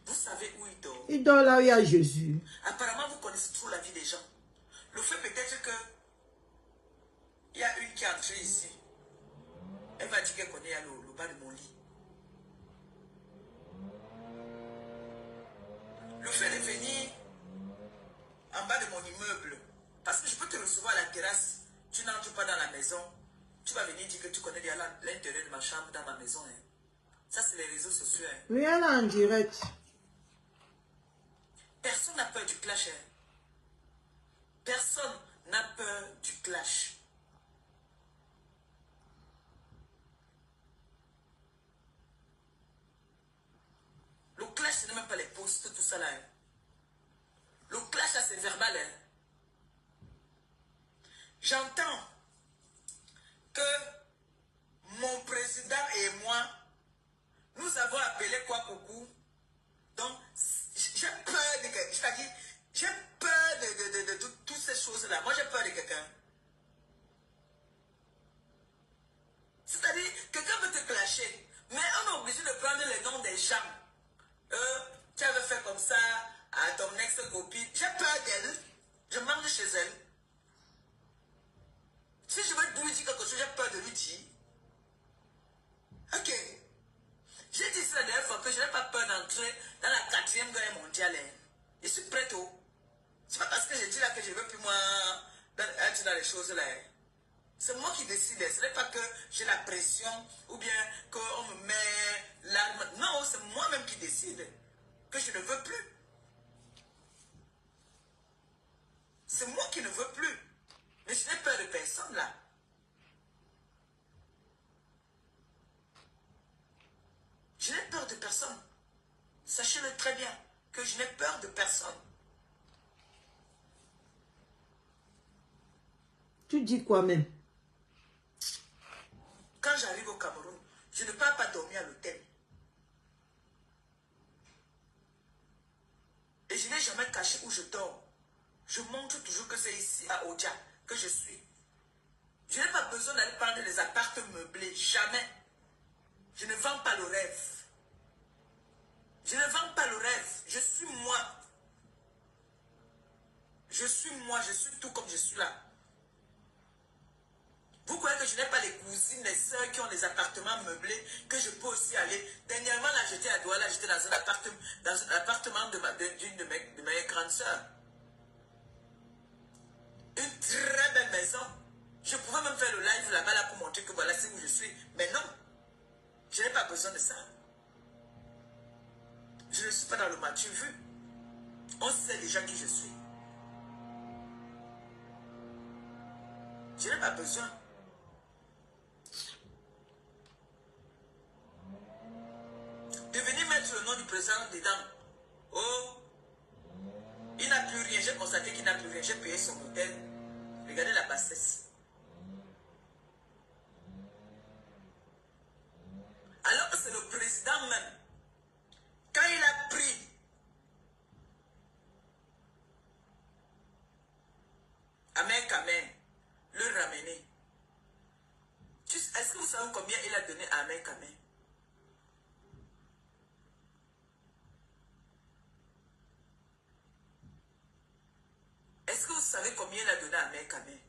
Vous savez où il dort? Il dort là où il y a Jésus. Apparemment, vous connaissez trop la vie des gens. Le fait peut-être que il y a une qui est entrée ici. Elle m'a dit qu'elle connaît le bas de mon lit. Le fait de venir en bas de mon immeuble, parce que je peux te recevoir à la terrasse, tu n'entres pas dans la maison, tu vas venir dire que tu connais déjà l'intérieur de ma chambre dans ma maison. Hein. Ça, c'est les réseaux sociaux. Hein. Rien en direct. Personne n'a peur du clash. Hein. Personne n'a peur du clash. Le clash, ce n'est même pas les posts, tout ça là. Hein. Le clash, là, c'est verbal. Hein. J'entends que mon président et moi, nous avons appelé quoi coucou. Donc, j'ai peur de quelqu'un. C'est-à-dire, j'ai peur de toutes ces choses-là. Moi, j'ai peur de quelqu'un. C'est-à-dire, quelqu'un veut te clasher. Mais on est obligé de prendre les noms des gens. Tu avais fait comme ça à ton ex-copine. J'ai peur d'elle. Je mange chez elle. Si je veux lui dire quelque chose, j'ai peur de lui dire. Ok. J'ai dit ça la dernière fois que je n'ai pas peur d'entrer dans la 4e guerre mondiale. Je suis prête. C'est pas parce que j'ai dit là que je ne veux plus moi être dans les choses là. C'est moi qui décide. Ce n'est pas que j'ai la pression ou bien qu'on me met l'arme. Non, c'est moi-même qui décide que je ne veux plus. C'est moi qui ne veux plus. Mais je n'ai peur de personne là. Je n'ai peur de personne. Sachez-le très bien que je n'ai peur de personne. Tu dis quoi même? Quand j'arrive au Cameroun, je ne pars pas dormir à l'hôtel. Et je n'ai jamais caché où je dors. Je montre toujours que c'est ici à Odia que je suis. Je n'ai pas besoin d'aller prendre des appartements meublés. Jamais. Je ne vends pas le rêve. Je ne vends pas le rêve. Je suis moi. Je suis moi. Je suis tout comme je suis là. Vous croyez que je n'ai pas les cousines, les soeurs qui ont des appartements meublés, que je peux aussi aller. Dernièrement, là, j'étais à Douala, j'étais dans un appartement d'une de mes grandes soeurs. Une très belle maison. Je pouvais même faire le live là-bas là pour montrer que voilà, c'est où je suis. Mais non, je n'ai pas besoin de ça. Je ne suis pas dans le match vu. On sait déjà qui je suis. Je n'ai pas besoin. De venir mettre le nom du président dedans. Oh, il n'a plus rien. J'ai constaté qu'il n'a plus rien. J'ai payé son hôtel. Regardez la bassesse. Alors que c'est le président même. Quand il a pris Amen Kamen, le ramener. Est-ce que vous savez combien il a donné à Amen Kamen? Est-ce que vous savez combien il a donné à Amen Kamen?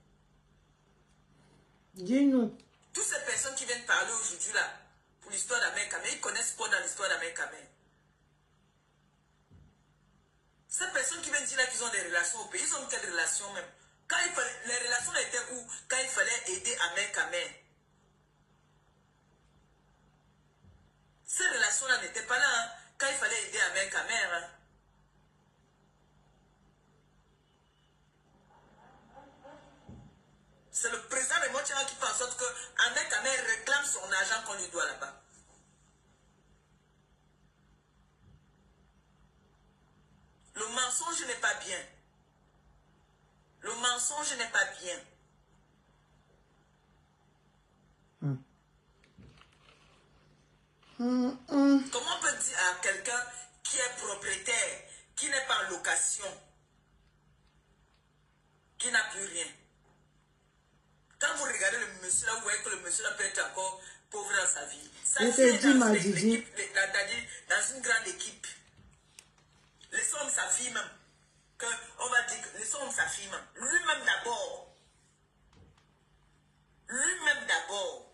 Dis-nous. Toutes ces personnes qui viennent parler aujourd'hui là, pour l'histoire d'Amen Kamen, ils connaissent quoi dans l'histoire d'Amen Kamen? Ces personnes qui viennent dire là qu'ils ont des relations au pays, ils ont quelle relation même? Quand il fallait, les relations étaient où? Quand il fallait aider Amen Kamen. Ces relations-là n'étaient pas là, hein, quand il fallait aider Amen Kamen. Hein. C'est le président de Motiana qui fait en sorte que Amen Kamen réclame son argent qu'on lui doit là-bas. Le mensonge n'est pas bien. Le mensonge n'est pas bien. Comment on peut dire à quelqu'un qui est propriétaire, qui n'est pas en location, qui n'a plus rien? Quand vous regardez le monsieur là, vous voyez que le monsieur là peut être encore pauvre dans sa vie. Sa vie est dans une grande équipe. Laissons sa fille même. On va dire que laissons sa fille même. Lui-même d'abord. Lui-même d'abord.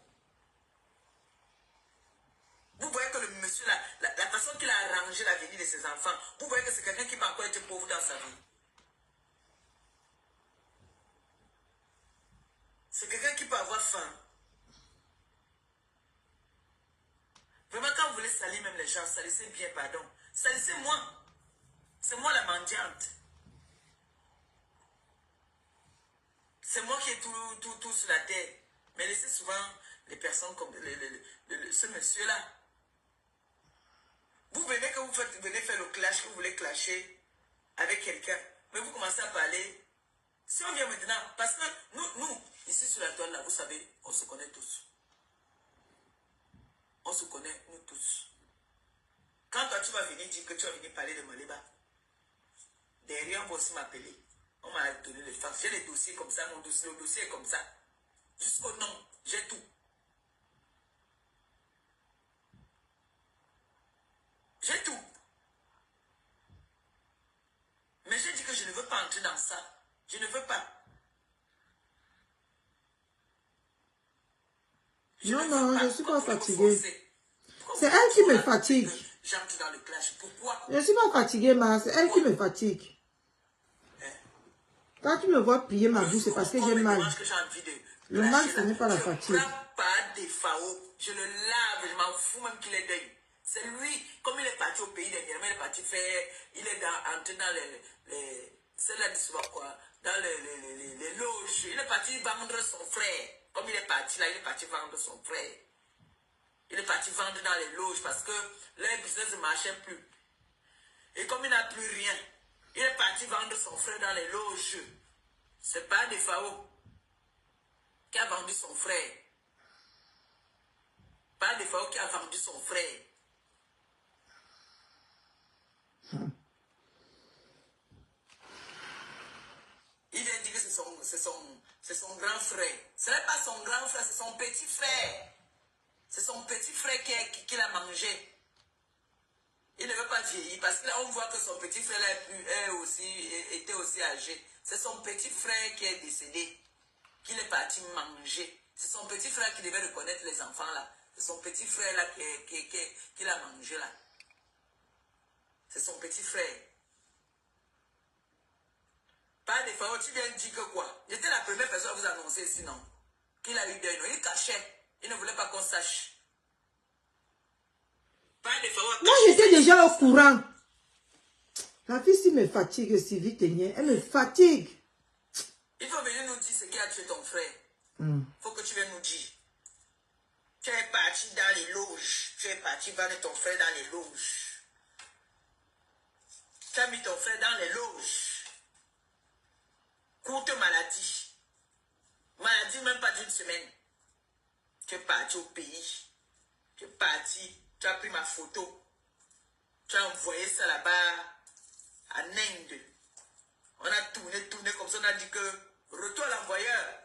Vous voyez que le monsieur là, la façon qu'il a arrangé la vie de ses enfants, vous voyez que c'est quelqu'un qui peut encore être pauvre dans sa vie. C'est quelqu'un qui peut avoir faim. Vraiment, quand vous voulez salir même les gens, salissez bien, pardon. Salissez-moi. C'est moi la mendiante. C'est moi qui ai tout sur la terre. Mais laissez souvent les personnes comme ce monsieur-là. Vous venez que venez faire le clash, que vous voulez clasher avec quelqu'un. Mais vous commencez à parler. Si on vient maintenant, parce que nous, ici sur la toile là, vous savez, on se connaît tous. On se connaît, nous tous. Quand toi tu vas venir dire que tu vas venir parler de Maleba, derrière on va aussi m'appeler. On m'a donné les facts. J'ai les dossiers comme ça, le dossier est comme ça. Jusqu'au nom, j'ai tout. J'ai tout. Mais j'ai dit que je ne veux pas entrer dans ça. Je ne veux pas. Non, je ne suis pas fatiguée. C'est elle qui me fatigue. J'entre dans le clash. Pourquoi? Je ne suis pas fatiguée, ma. C'est elle qui me fatigue. Quand tu me vois plier ma bouche, c'est parce que j'ai mal. Le mal, ce n'est pas la fatigue. Je ne prends pas des FAO. Je le lave. Je m'en fous même qu'il est deuil. C'est lui, comme il est parti au pays dernièrement, il est parti faire, il est entré dans c'est là souvent quoi, dans les loges. Il est parti vendre son frère. Comme il est parti là, il est parti vendre son frère. Il est parti vendre dans les loges parce que leur business ne marchait plus. Et comme il n'a plus rien, il est parti vendre son frère dans les loges. C'est pas des FAO qui a vendu son frère. Pas des FAO qui a vendu son frère. Il vient dire que c'est son grand frère. Ce n'est pas son grand frère, c'est son petit frère. C'est son petit frère qui l'a mangé. Il ne veut pas vieillir parce que là on voit que son petit frère était aussi âgé. C'est son petit frère qui est décédé, qu'il est parti manger. C'est son petit frère qui devait reconnaître les enfants là. C'est son petit frère là qui l'a mangé là. C'est son petit frère. Pas des fois, tu viens dire que quoi? J'étais la première personne à vous annoncer sinon. Qu'il a eu deuil. Il cachait. Il ne voulait pas qu'on sache. Pas des fois, moi, j'étais déjà au courant. La fille, si me fatigue, si vite, elle me fatigue. Il faut venir nous dire ce qui a tué ton frère. Il faut que tu viennes nous dire. Tu es parti dans les loges. Tu es parti vendre ton frère dans les loges. Tu as mis ton frère dans les loges. Courte maladie. Maladie même pas d'une semaine. Tu es parti au pays. Tu es parti. Tu as pris ma photo. Tu as envoyé ça là-bas à Inde. On a tourné comme ça. On a dit que retour à l'envoyeur.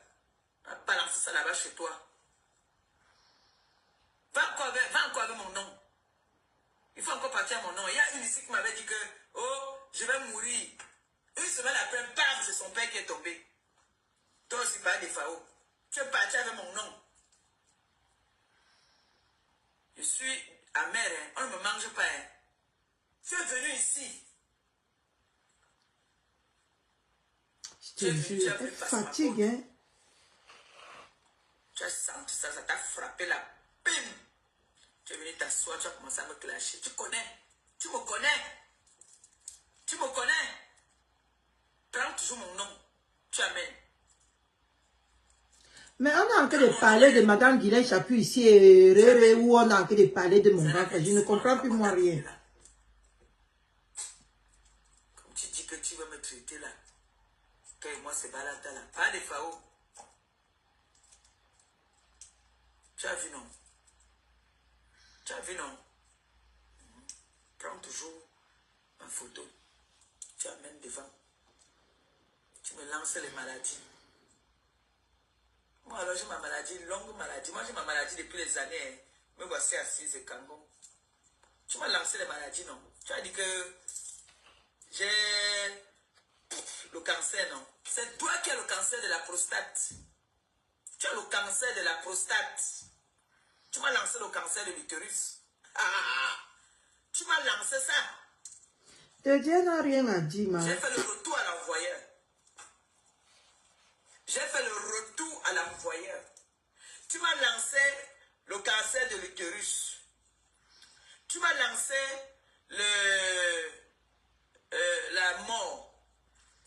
On a balancé ça là-bas chez toi. Va encore avec mon nom. Il faut encore partir à mon nom. Il y a une ici qui m'avait dit que, oh, je vais mourir. Une semaine après, bam, c'est son père qui est tombé. Toi aussi, pas des FAO. Tu es parti avec mon nom. Je suis amer, hein. On ne me mange pas. Hein. Tu es venu ici. Je te jure, elle fatigue, hein. Tu as senti ça, ça t'a frappé là. Bim! Tu es venu t'asseoir, tu as commencé à me clasher. Tu connais. Tu me connais. Tu me connais. Prends toujours mon nom. Tu amènes. Mais on a en train de parler de Madame Guylaine Chaput ici, et où on a en train de parler de mon grand frère. Je ne comprends plus moi rien. Comme tu dis que tu vas me traiter là. Toi et moi, c'est balata là. Pas des FAO. Tu as vu non? Tu as vu non? Prends toujours ma photo. Tu amènes devant. Tu me lances les maladies. Moi alors j'ai ma maladie, longue maladie. Moi j'ai ma maladie depuis les années. Hein. Me voici assise et Kangon. Tu m'as lancé les maladies, non? Tu as dit que j'ai le cancer, non? C'est toi qui as le cancer de la prostate. Tu as le cancer de la prostate. Tu m'as lancé le cancer de l'utérus. Tu m'as lancé ça. Dieu n'a rien à dire, ma. J'ai fait le retour à l'envoyeur. J'ai fait le retour à l'envoyeur. Tu m'as lancé le cancer de l'utérus. Tu m'as lancé la mort.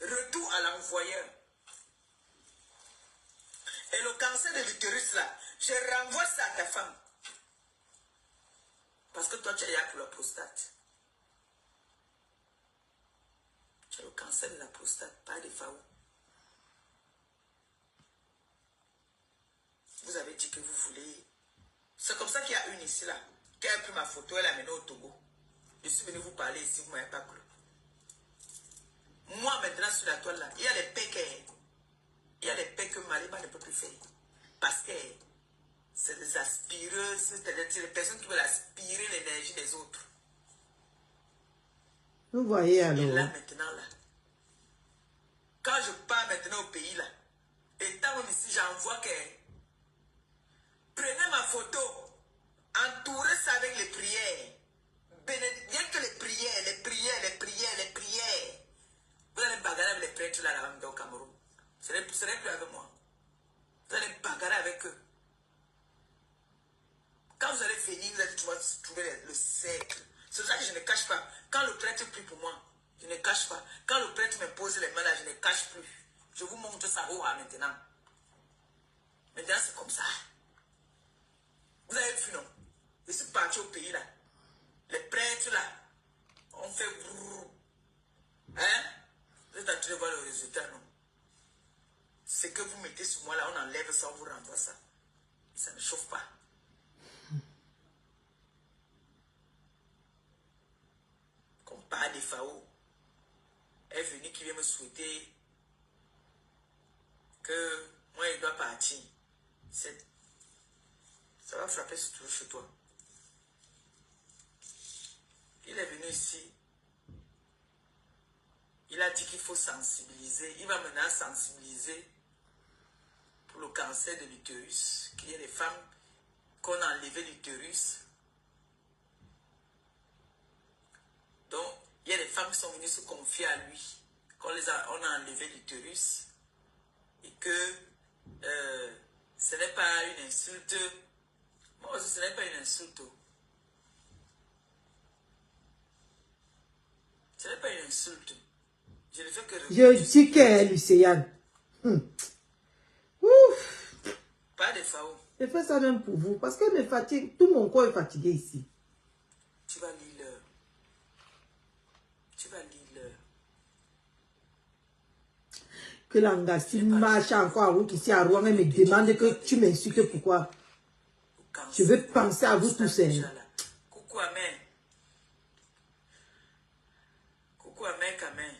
Retour à l'envoyeur. Et le cancer de l'utérus là, je renvoie ça à ta femme. Parce que toi tu as pour la prostate. Tu as le cancer de la prostate, pas de FAO. Vous avez dit que vous voulez. C'est comme ça qu'il y a une ici là. Qui a pris ma photo, elle l'a menée au Togo. Je suis venu vous parler ici, vous ne m'avez pas cru. Moi maintenant sur la toile là, il y a les paix il y a les paix que Mariba ne peut plus faire. Parce que c'est des aspireuses, c'est des personnes qui veulent aspirer l'énergie des autres. Vous voyez alors. Et là maintenant là, quand je pars maintenant au pays là, étant ici, j'envoie que prenez ma photo, entourez ça avec les prières. pour ça que je ne cache pas. Quand le prêtre prie pour moi, je ne cache pas. Quand le prêtre me pose les mains là, je ne cache plus. Je vous montre ça maintenant. Maintenant, c'est comme ça. Vous avez vu, non? Je suis parti au pays là. Les prêtres là, on fait brrr. Hein? Vous êtes en train de voir le résultat, non? Ce que vous mettez sur moi là, on enlève ça, on vous renvoie ça. Et ça ne chauffe pas. Comme par des FAO est venu qui vient me souhaiter que moi il doit partir. Ça va frapper surtout chez toi. Il est venu ici. Il a dit qu'il faut sensibiliser. Il va maintenant sensibiliser pour le cancer de l'utérus. Qu'il y a des femmes qu'on a enlevé l'utérus. Donc, il y a des femmes qui sont venues se confier à lui. On a enlevé l'utérus. Et que ce n'est pas une insulte. Moi aussi, ce n'est pas une insulte. Ce n'est pas une insulte. Je ne fais que... Je dis que Lucéane. Ouf. Pas de FAO. Je fais ça même pour vous. Parce que me fatigue. Tout mon corps est fatigué ici. Tu vas lire l'heure. Tu vas lire l'heure. Que l'angassi marche encore à route ici à Rouen et me demande que tu m'insultes pourquoi. Je veux penser à vous tous. Coucou Amen. Coucou Amen Kamen.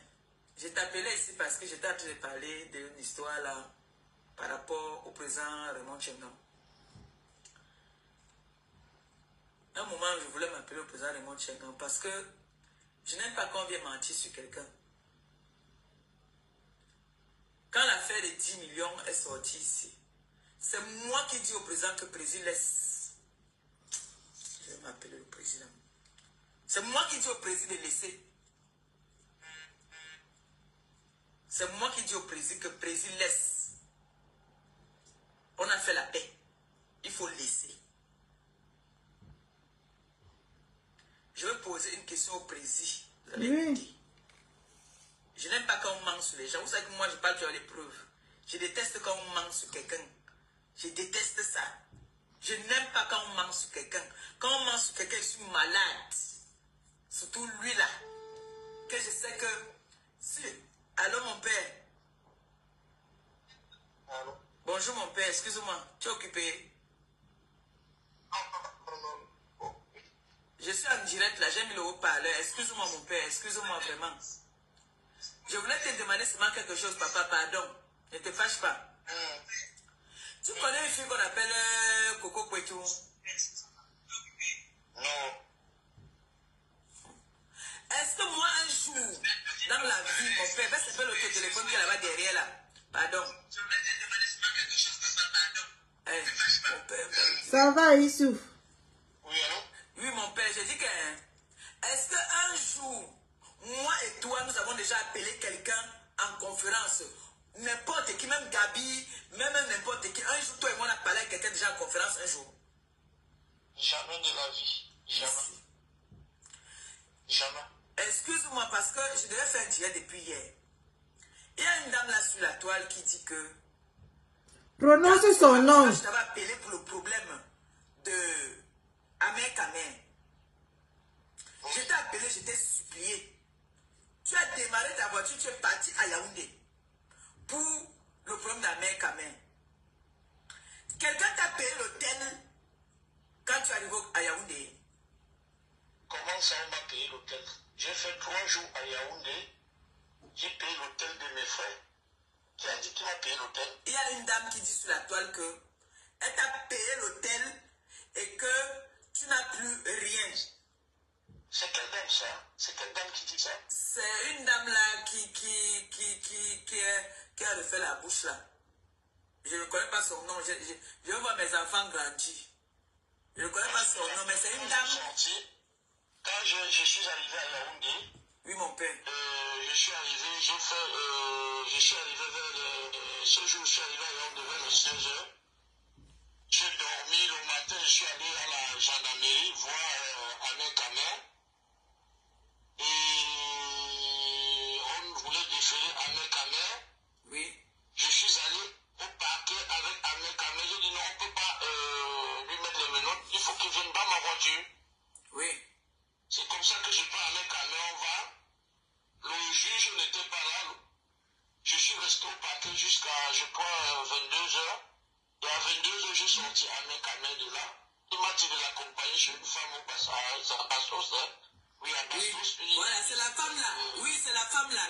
Je t'appelais ici parce que j'étais en train de parler d'une histoire là par rapport au président Raymond Tchengan. À un moment, je voulais m'appeler au président Raymond Tchengan parce que je n'aime pas quand on vient mentir sur quelqu'un. Quand l'affaire de 10 millions est sortie ici, c'est moi qui dis au président que le président laisse. Je vais m'appeler le président. C'est moi qui dis au président de laisser. C'est moi qui dis au président que le président laisse. On a fait la paix. Il faut laisser. Je vais poser une question au président. Vous allez écouter. Je n'aime pas quand on ment sur les gens. Vous savez que moi, je parle sur les preuves. Je déteste quand on ment sur quelqu'un. Je déteste ça. Je n'aime pas quand on ment sur quelqu'un. Quand on ment sur quelqu'un, je suis malade. Surtout lui là. Que je sais que... Si... Allô mon père. Allô? Bonjour mon père, excuse-moi. Tu es occupé? Je suis en direct là, j'ai mis le haut-parleur. Excuse-moi mon père, excuse-moi vraiment. Je voulais te demander seulement quelque chose, papa, pardon. Ne te fâche pas. Tu connais une fille qu'on appelle Coco Kwetou? Non. Est-ce que moi un jour, dans la vie, mon père, va s'appeler le téléphone qui est là-bas derrière là? Pardon. Je voulais te demander seulement quelque chose, papa, pardon. Mon père. Ça va, Issouf? Oui, allô? Oui, mon père, je dis que... Est-ce qu'un jour, moi et toi, nous avons déjà appelé quelqu'un en conférence? N'importe qui, même Gabi, même n'importe qui. Un jour, toi et moi, on a parlé avec quelqu'un déjà en conférence un jour. Jamais de la vie. Jamais. Jamais. Excuse-moi parce que je devais faire un direct depuis hier. Il y a une dame là sur la toile qui dit que... Prononce son nom. Je t'avais appelé pour le problème de Amen Kamen. Je t'ai appelé, je t'ai supplié. Tu as démarré ta voiture, tu es parti à Yaoundé pour le problème d'Amen Kamen. Quelqu'un t'a payé l'hôtel quand tu arrives à Yaoundé? Comment ça, on m'a payé l'hôtel? J'ai fait 3 jours à Yaoundé. J'ai payé l'hôtel de mes frères. Qui a dit qu'il m'a payé l'hôtel? Il y a une dame qui dit sur la toile que elle t'a payé l'hôtel et que tu n'as plus rien. C'est quelle dame ça? C'est quelle dame qui dit ça? C'est une dame là qui a refait la bouche là. Je ne connais pas son nom. Je veux voir mes enfants grandir. Je ne connais pas son nom, mais c'est une dame. Quand je suis arrivé à Yaoundé, oui, mon père. Je suis arrivé vers ce jour, je suis arrivé à Yaoundé vers les 16h. Je suis dormi le matin, je suis allé à la gendarmerie voir Amen Kamen. chez une femme au Bastos, hein. Oui, à Bastos. Oui, voilà, c'est la femme là. Oui, c'est la femme là.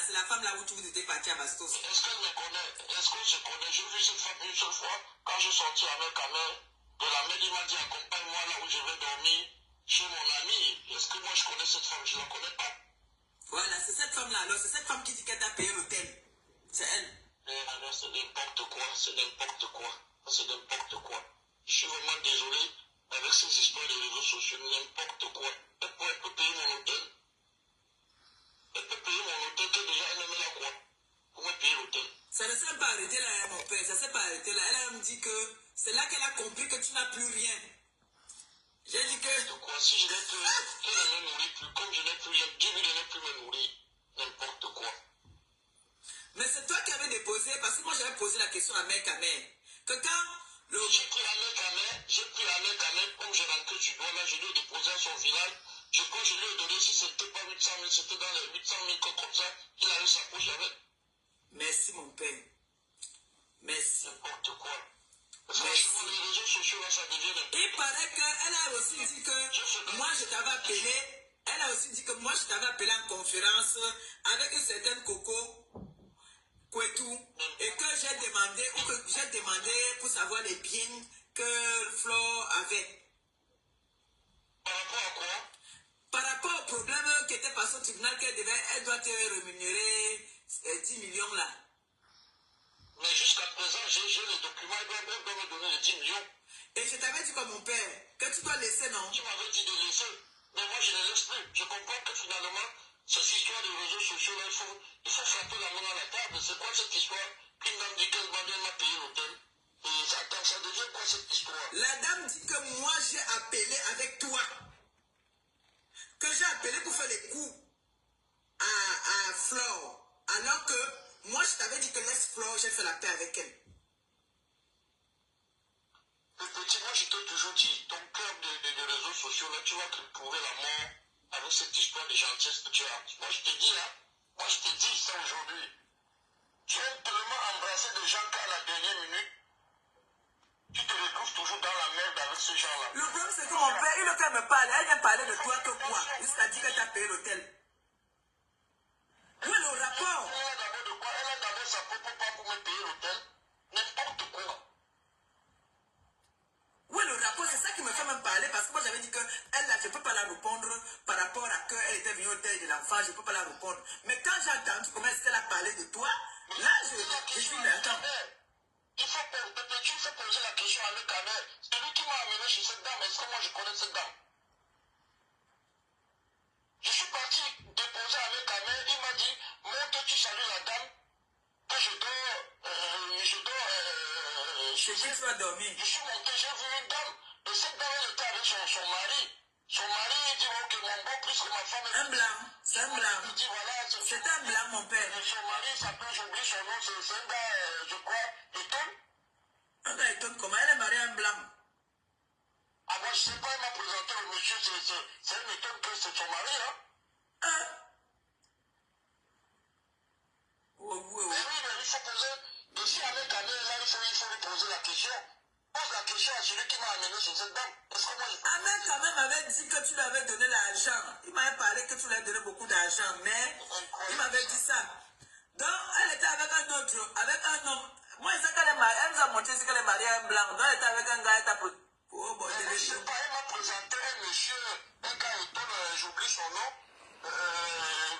C'est la femme là où tu vous étiez parti à Bastos. Est-ce qu'elle me connaît? Est-ce qu'on se connaît? J'ai vu cette femme une seule fois quand je sortis avec Amel. De la mère, il m'a dit accompagne-moi là où je vais dormir chez mon ami. Est-ce que moi je connais cette femme? Je ne la connais pas. Voilà, c'est cette femme là. Alors, c'est cette femme qui dit qu'elle t'a payé l'hôtel. C'est elle. Mais alors, c'est n'importe quoi. C'est n'importe quoi. C'est n'importe quoi. Je suis vraiment désolé avec ces histoires des réseaux sociaux. N'importe quoi. Elle peut payer mon hôtel. Elle peut payer mon hôtel que déjà elle me l'a quoi. Pour me payer l'hôtel. Ça ne s'est pas arrêté là, hein, mon père. Ça ne s'est pas arrêté là. Elle a même dit que c'est là qu'elle a compris que tu n'as plus rien. J'ai dit que... Quoi, si je n'ai plus rien, elle ne me nourrit plus. Comme je n'ai plus rien, Dieu ne peut plus me nourrir. N'importe quoi. Mais c'est toi qui avais déposé, parce que moi j'avais posé la question à mec à mère. Que quand le... J'ai pris la mec à mère, comme j'ai rentré du doigt là, je lui ai déposé à son village. Je crois que je lui ai donné, si c'était pas 800 000, c'était dans les 800 000 comme ça, il a eu sa poche avec. Merci mon père. Merci. N'importe quoi. Franchement, les réseaux sociaux là, ça devient n'importe quoi. Il paraît qu'elle a aussi dit que moi je t'avais appelé. Elle a aussi dit que moi je t'avais appelé en conférence avec une certaine Coco Kwetou et que j'ai demandé pour savoir les biens que Flo avait. Par rapport à quoi? Par rapport au problème qui était passé au tribunal, elle doit te rémunérer 10 millions là. Mais jusqu'à présent, j'ai les documents, elle doit me donner les 10 millions. Et je t'avais dit comme mon père, que tu dois laisser, non? Tu m'avais dit de laisser, mais moi je ne laisse plus. Je comprends que finalement, cette histoire des réseaux sociaux là, il faut frapper la main à la table. C'est quoi cette histoire? Qu'une dame dit qu'elle va bien m'a payé l'hôtel. Et ça devient quoi cette histoire? La dame dit que moi j'ai appelé avec toi. Que j'ai appelé pour faire les coups à Flore. Alors que moi je t'avais dit que laisse Flore, j'ai fait la paix avec elle. Le petit, moi je t'ai toujours dit, ton cœur de réseaux sociaux là, tu vas prouver la mort avec cette histoire de gentillesse que tu as. Moi je te dis là, moi je te dis ça aujourd'hui. Tu as tellement embrassé des gens qu'à la dernière minute, tu te retrouves toujours dans la merde avec ce genre-là. Le problème c'est que mon père, il veut qu'elle me parle, elle vient parler de toi que quoi? Jusqu'à dire qu'elle t'a payé l'hôtel. Oui, le rapport. Elle a d'abord de quoi? Elle a d'abord sa propre part pour me payer l'hôtel. N'importe quoi. Oui, le rapport, c'est ça qui me fait même parler, parce que moi j'avais dit que elle là, je ne peux pas la répondre par rapport à qu'elle était venue au hôtel de l'enfant, je ne peux pas la répondre. Mais quand j'ai entendu comment est-ce qu'elle a parlé de toi, là je dis, mais attends. Il faut poser la question à Mec Amel. C'est lui qui m'a amené chez cette dame. Est-ce que moi je connais cette dame? Je suis parti déposer à Mec Amel. Il m'a dit, monte, tu salues la dame, que je dors. Chez qui tu vas dormir? Je suis monté, j'ai vu une dame. Et cette dame, elle était avec son mari. Son mari, il dit, ok, mon bon, plus que ma femme. Un blanc, c'est un blanc. Il dit, voilà, c'est un blanc, mon père. Son mari s'appelle, j'oublie son nom, c'est un gars, je crois, Eton. Un gars Eton, comment elle est mariée à un blanc? Ah, moi, je sais pas, il m'a présenté le monsieur, c'est un Eton que c'est son mari, hein. Hein? Oui. Mais oui, mais il faut poser, ici avec Amel, là, il faut lui poser la question. Pose la question à celui qui m'a amené chez cette dame. Est-ce que moi, Amel quand même avait dit que tu lui avais donné l'argent. Il m'avait parlé que tu lui avais donné beaucoup d'argent, mais il m'avait dit ça. Donc, elle était avec un autre, avec un homme. Moi, je sais qu'elle est mariée, elle nous a montré qu'elle est mariée à un blanc. Donc, elle était avec un gars, elle t'a pris. Oh, bon, je sais pas, elle m'a présenté un monsieur, un gars Eton, j'oublie son nom,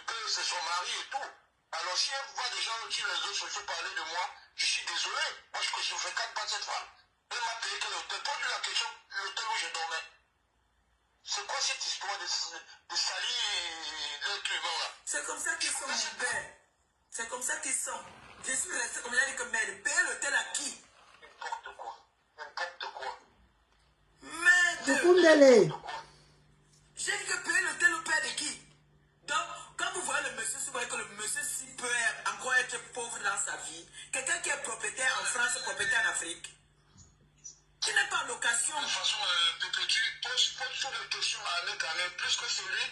que c'est son mari et tout. Alors, si elle voit des gens sur les réseaux sociaux parler de moi, je suis désolé. Moi, je ne fréquente pas cette femme. Elle m'a payé quel hôtel? Pose-lui la question, l'hôtel où je dormais. C'est quoi cette histoire de salir l'être humain là? C'est comme ça qu'ils sont, mon père. C'est comme ça qu'ils sont. Je suis resté comme il a dit que merde. Payer l'hôtel à qui? N'importe quoi. N'importe quoi. Merde. J'ai dit que payer l'hôtel au père de qui? Donc, quand vous voyez le monsieur, vous voyez que le monsieur si peut encore être pauvre dans sa vie. Quelqu'un qui est propriétaire en France, propriétaire en Afrique. Qui n'est pas en location. De toute façon, tu poses sur les questions à Amel, plus que celui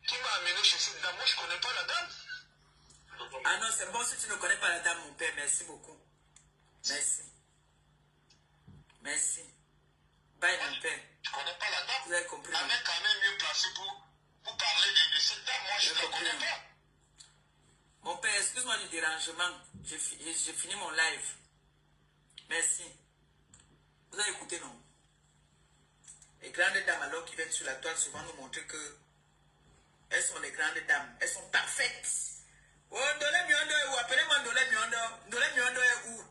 qui m'a amené chez cette dame. Moi, je ne connais pas la dame. Ah non, c'est bon si tu ne connais pas la dame, mon père. Merci beaucoup. Merci. Merci. Bye, mon père. Tu connais pas la dame? Vous avez compris. La mec quand même mieux placée pour parler de cette dame. Moi, je ne la connais pas. Mon père, excuse-moi du dérangement. J'ai fini mon live. Merci. Vous avez écouté, non? Les grandes dames, alors qui viennent sur la toile, souvent nous montrer que elles sont les grandes dames. Elles sont parfaites. Oh, Ndolé Miondo est où? Appelez-moi Ndolé Miondo. Ndolé Miondo est où?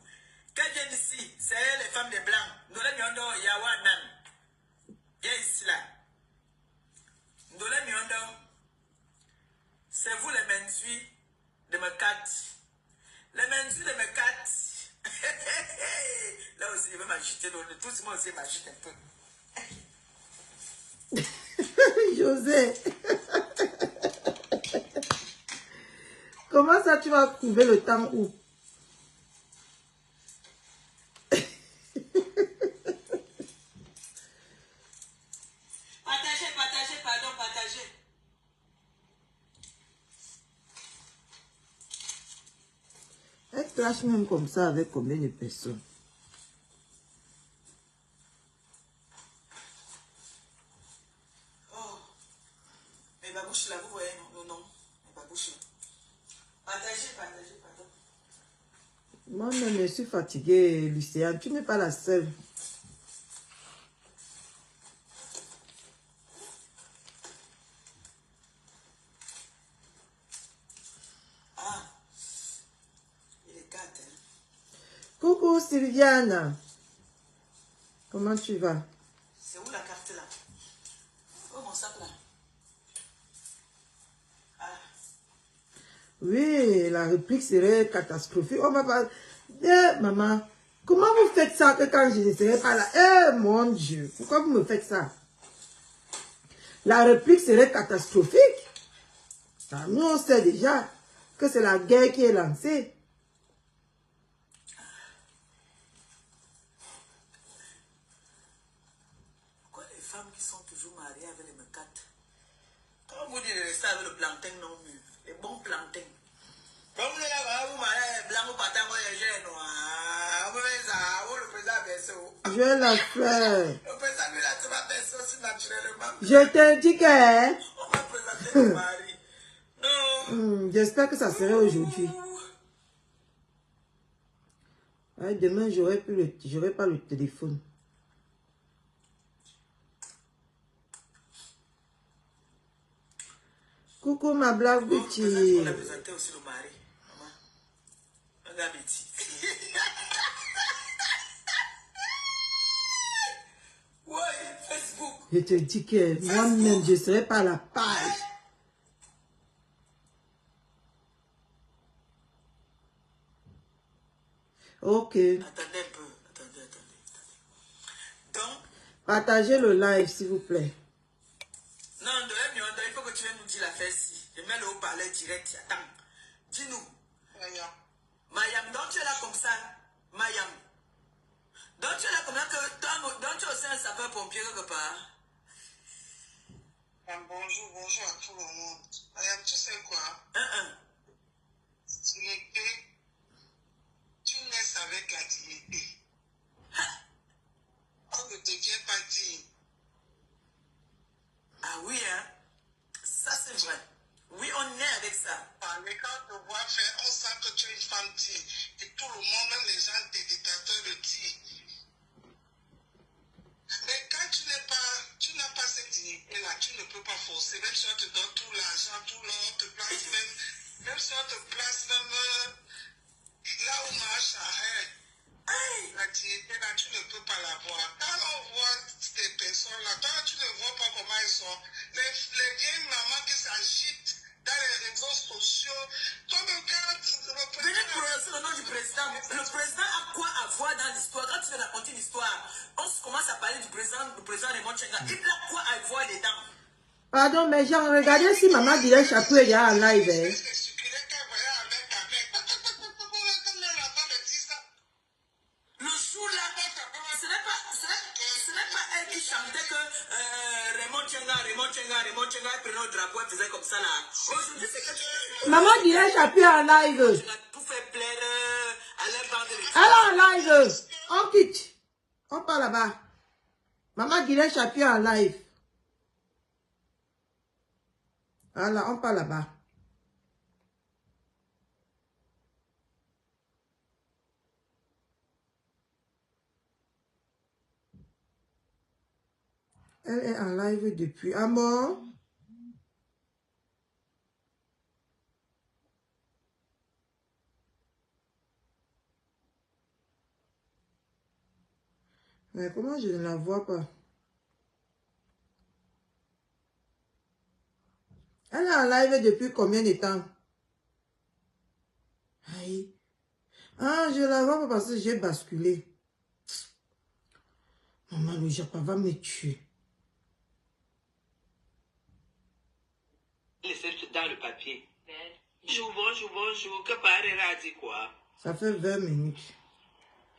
Qu'elles viennent ici? C'est les femmes des blancs. Ndolé Miondo, Yawa Nan. Viens ici là. Ndolé Miondo, c'est vous les mensuis de mes quatre. Les mensuis de mes quatre. Là aussi, je vais m'agiter. Tous moi aussi, m'agite un peu. José. Comment ça tu vas trouver le temps où? Partagez, pardon, partagez. Elle clash même comme ça avec combien de personnes? Oh, mes babouches là, vous voyez, non, mes babouches là. Partagez, pardon. Moi-même, je suis fatiguée, Lucien. Tu n'es pas la seule. Ah, il est 4, hein. Coucou Sylviane. Comment tu vas? C'est où la carte là? Oh, mon sac là. Ah. Oui, la réplique serait catastrophique. On va pas... Eh, maman, comment vous faites ça que quand je ne serai pas là? Eh, mon Dieu, pourquoi vous me faites ça? La réplique serait catastrophique. Ça, nous, on sait déjà que c'est la guerre qui est lancée. Pourquoi les femmes qui sont toujours mariées avec les mecates? Comment vous dites de rester avec le plantain non mûr? Les bons plantains. Quand vous êtes là, vous mariez blanc ou patin, moi j'ai noir. Vous voyez ça, vous le président Besso. Je vais la faire. Le président lui là, tu vas Besso aussi naturellement. Je t'ai dit que... On va présenter le mari. Non. J'espère que ça serait aujourd'hui. Ouais, demain, j'aurai pas le téléphone. Coucou ma blague Betty. On a présenté aussi le mari. Maman. Regarde Betty. Ouais, Facebook. Je te dis que moi-même, je ne serai pas à la page. Ok. Attendez un peu. Attendez. Donc, Partagez le live, s'il vous plaît. non, il faut que tu viennes nous dire l'affaire ci. Je mets le haut-parleur direct. Attends. Dis-nous. Mayam, donc tu es là comme ça. Mayam. Donc tu es là comme ça que donc tu es aussi un sapeur-pompier quelque part. Bonjour à tout le monde. Mayam, tu sais quoi? Tu naisses avec la dignité. On ne devient pas digne. Ah oui, hein? Ça c'est vrai. Oui, on est avec ça. Mais quand on te voit faire, on sent que tu es une femme digne. Et tout le monde, même les gens des dictateurs le disent. Mais quand tu n'as pas cette dignité-là, tu ne peux pas forcer. Même si on te donne tout l'argent, tout l'or, on te place même si on te place même là où marche la dignité là, tu ne peux pas l'avoir. Quand on voit ces personnes-là, toi tu ne vois pas comment elles sont. Les vieilles mamans qui s'agitent dans les réseaux sociaux. Toi-même, quand Venez prononcer le nom du président. Le président a quoi à voir dans l'histoire? Quand tu viens raconter une histoire, on commence à parler du président Raymond Tchenga. Il a quoi à voir dedans? Pardon, mais j'ai regardé si maman dirait chapeau il y a un live. Hein. Le jour-là, ce n'est pas elle qui chantait que Raymond Tchenga prenait le drapeau et faisait comme ça là. Aujourd'hui, c'est que Maman dirait chapeau en live. tout fait plaire à leur bande de... Elle est en live. On quitte. On part là-bas. Maman Guylaine Chapier en live. Voilà, on part là-bas. Elle est en live depuis. Ah bon? Mais comment je ne la vois pas? Elle est en live depuis combien de temps? Aïe. Ah, je la vois pas parce que j'ai basculé. Maman, le Japon va me tuer. Laissez dans le papier. Bonjour, que Parera a dit quoi? Ça fait 20 minutes.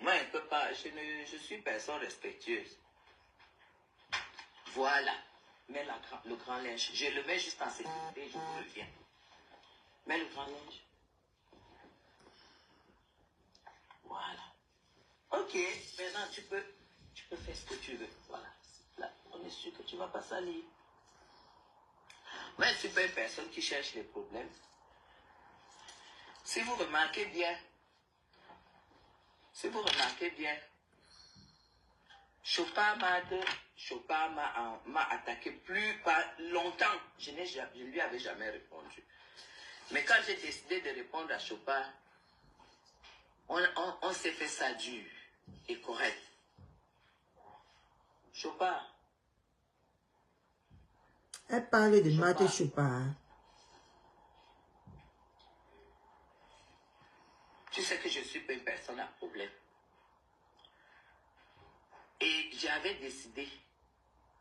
Moi, je ne peux pas, je suis personne respectueuse. Voilà. Mets le grand linge. Je le mets juste en sécurité, je vous reviens. Mets le grand linge. Voilà. Ok, maintenant tu peux faire ce que tu veux. Voilà. Là, on est sûr que tu ne vas pas salir. Ouais, c'est pas une personne qui cherche les problèmes. Si vous remarquez bien, Chopin m'a attaqué pas longtemps. Je ne lui avais jamais répondu. Mais quand j'ai décidé de répondre à Chopin, on s'est fait ça dur et correct. Chopin. Elle parle de Marthe Chopin. Tu sais que je suis pas une personne à problème. Et j'avais décidé,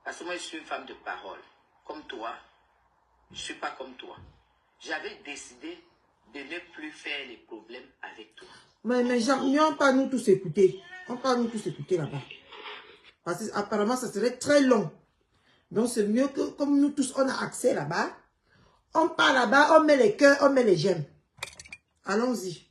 parce que moi je suis une femme de parole, comme toi, je ne suis pas comme toi. J'avais décidé de ne plus faire les problèmes avec toi. Mais Jean, on peut nous tous écouter. On peut nous tous écouter là-bas. Parce qu'apparemment, ça serait très long. Donc, c'est mieux que, comme nous tous, on a accès là-bas, on part là-bas, on met les cœurs, on met les j'aime. Allons-y.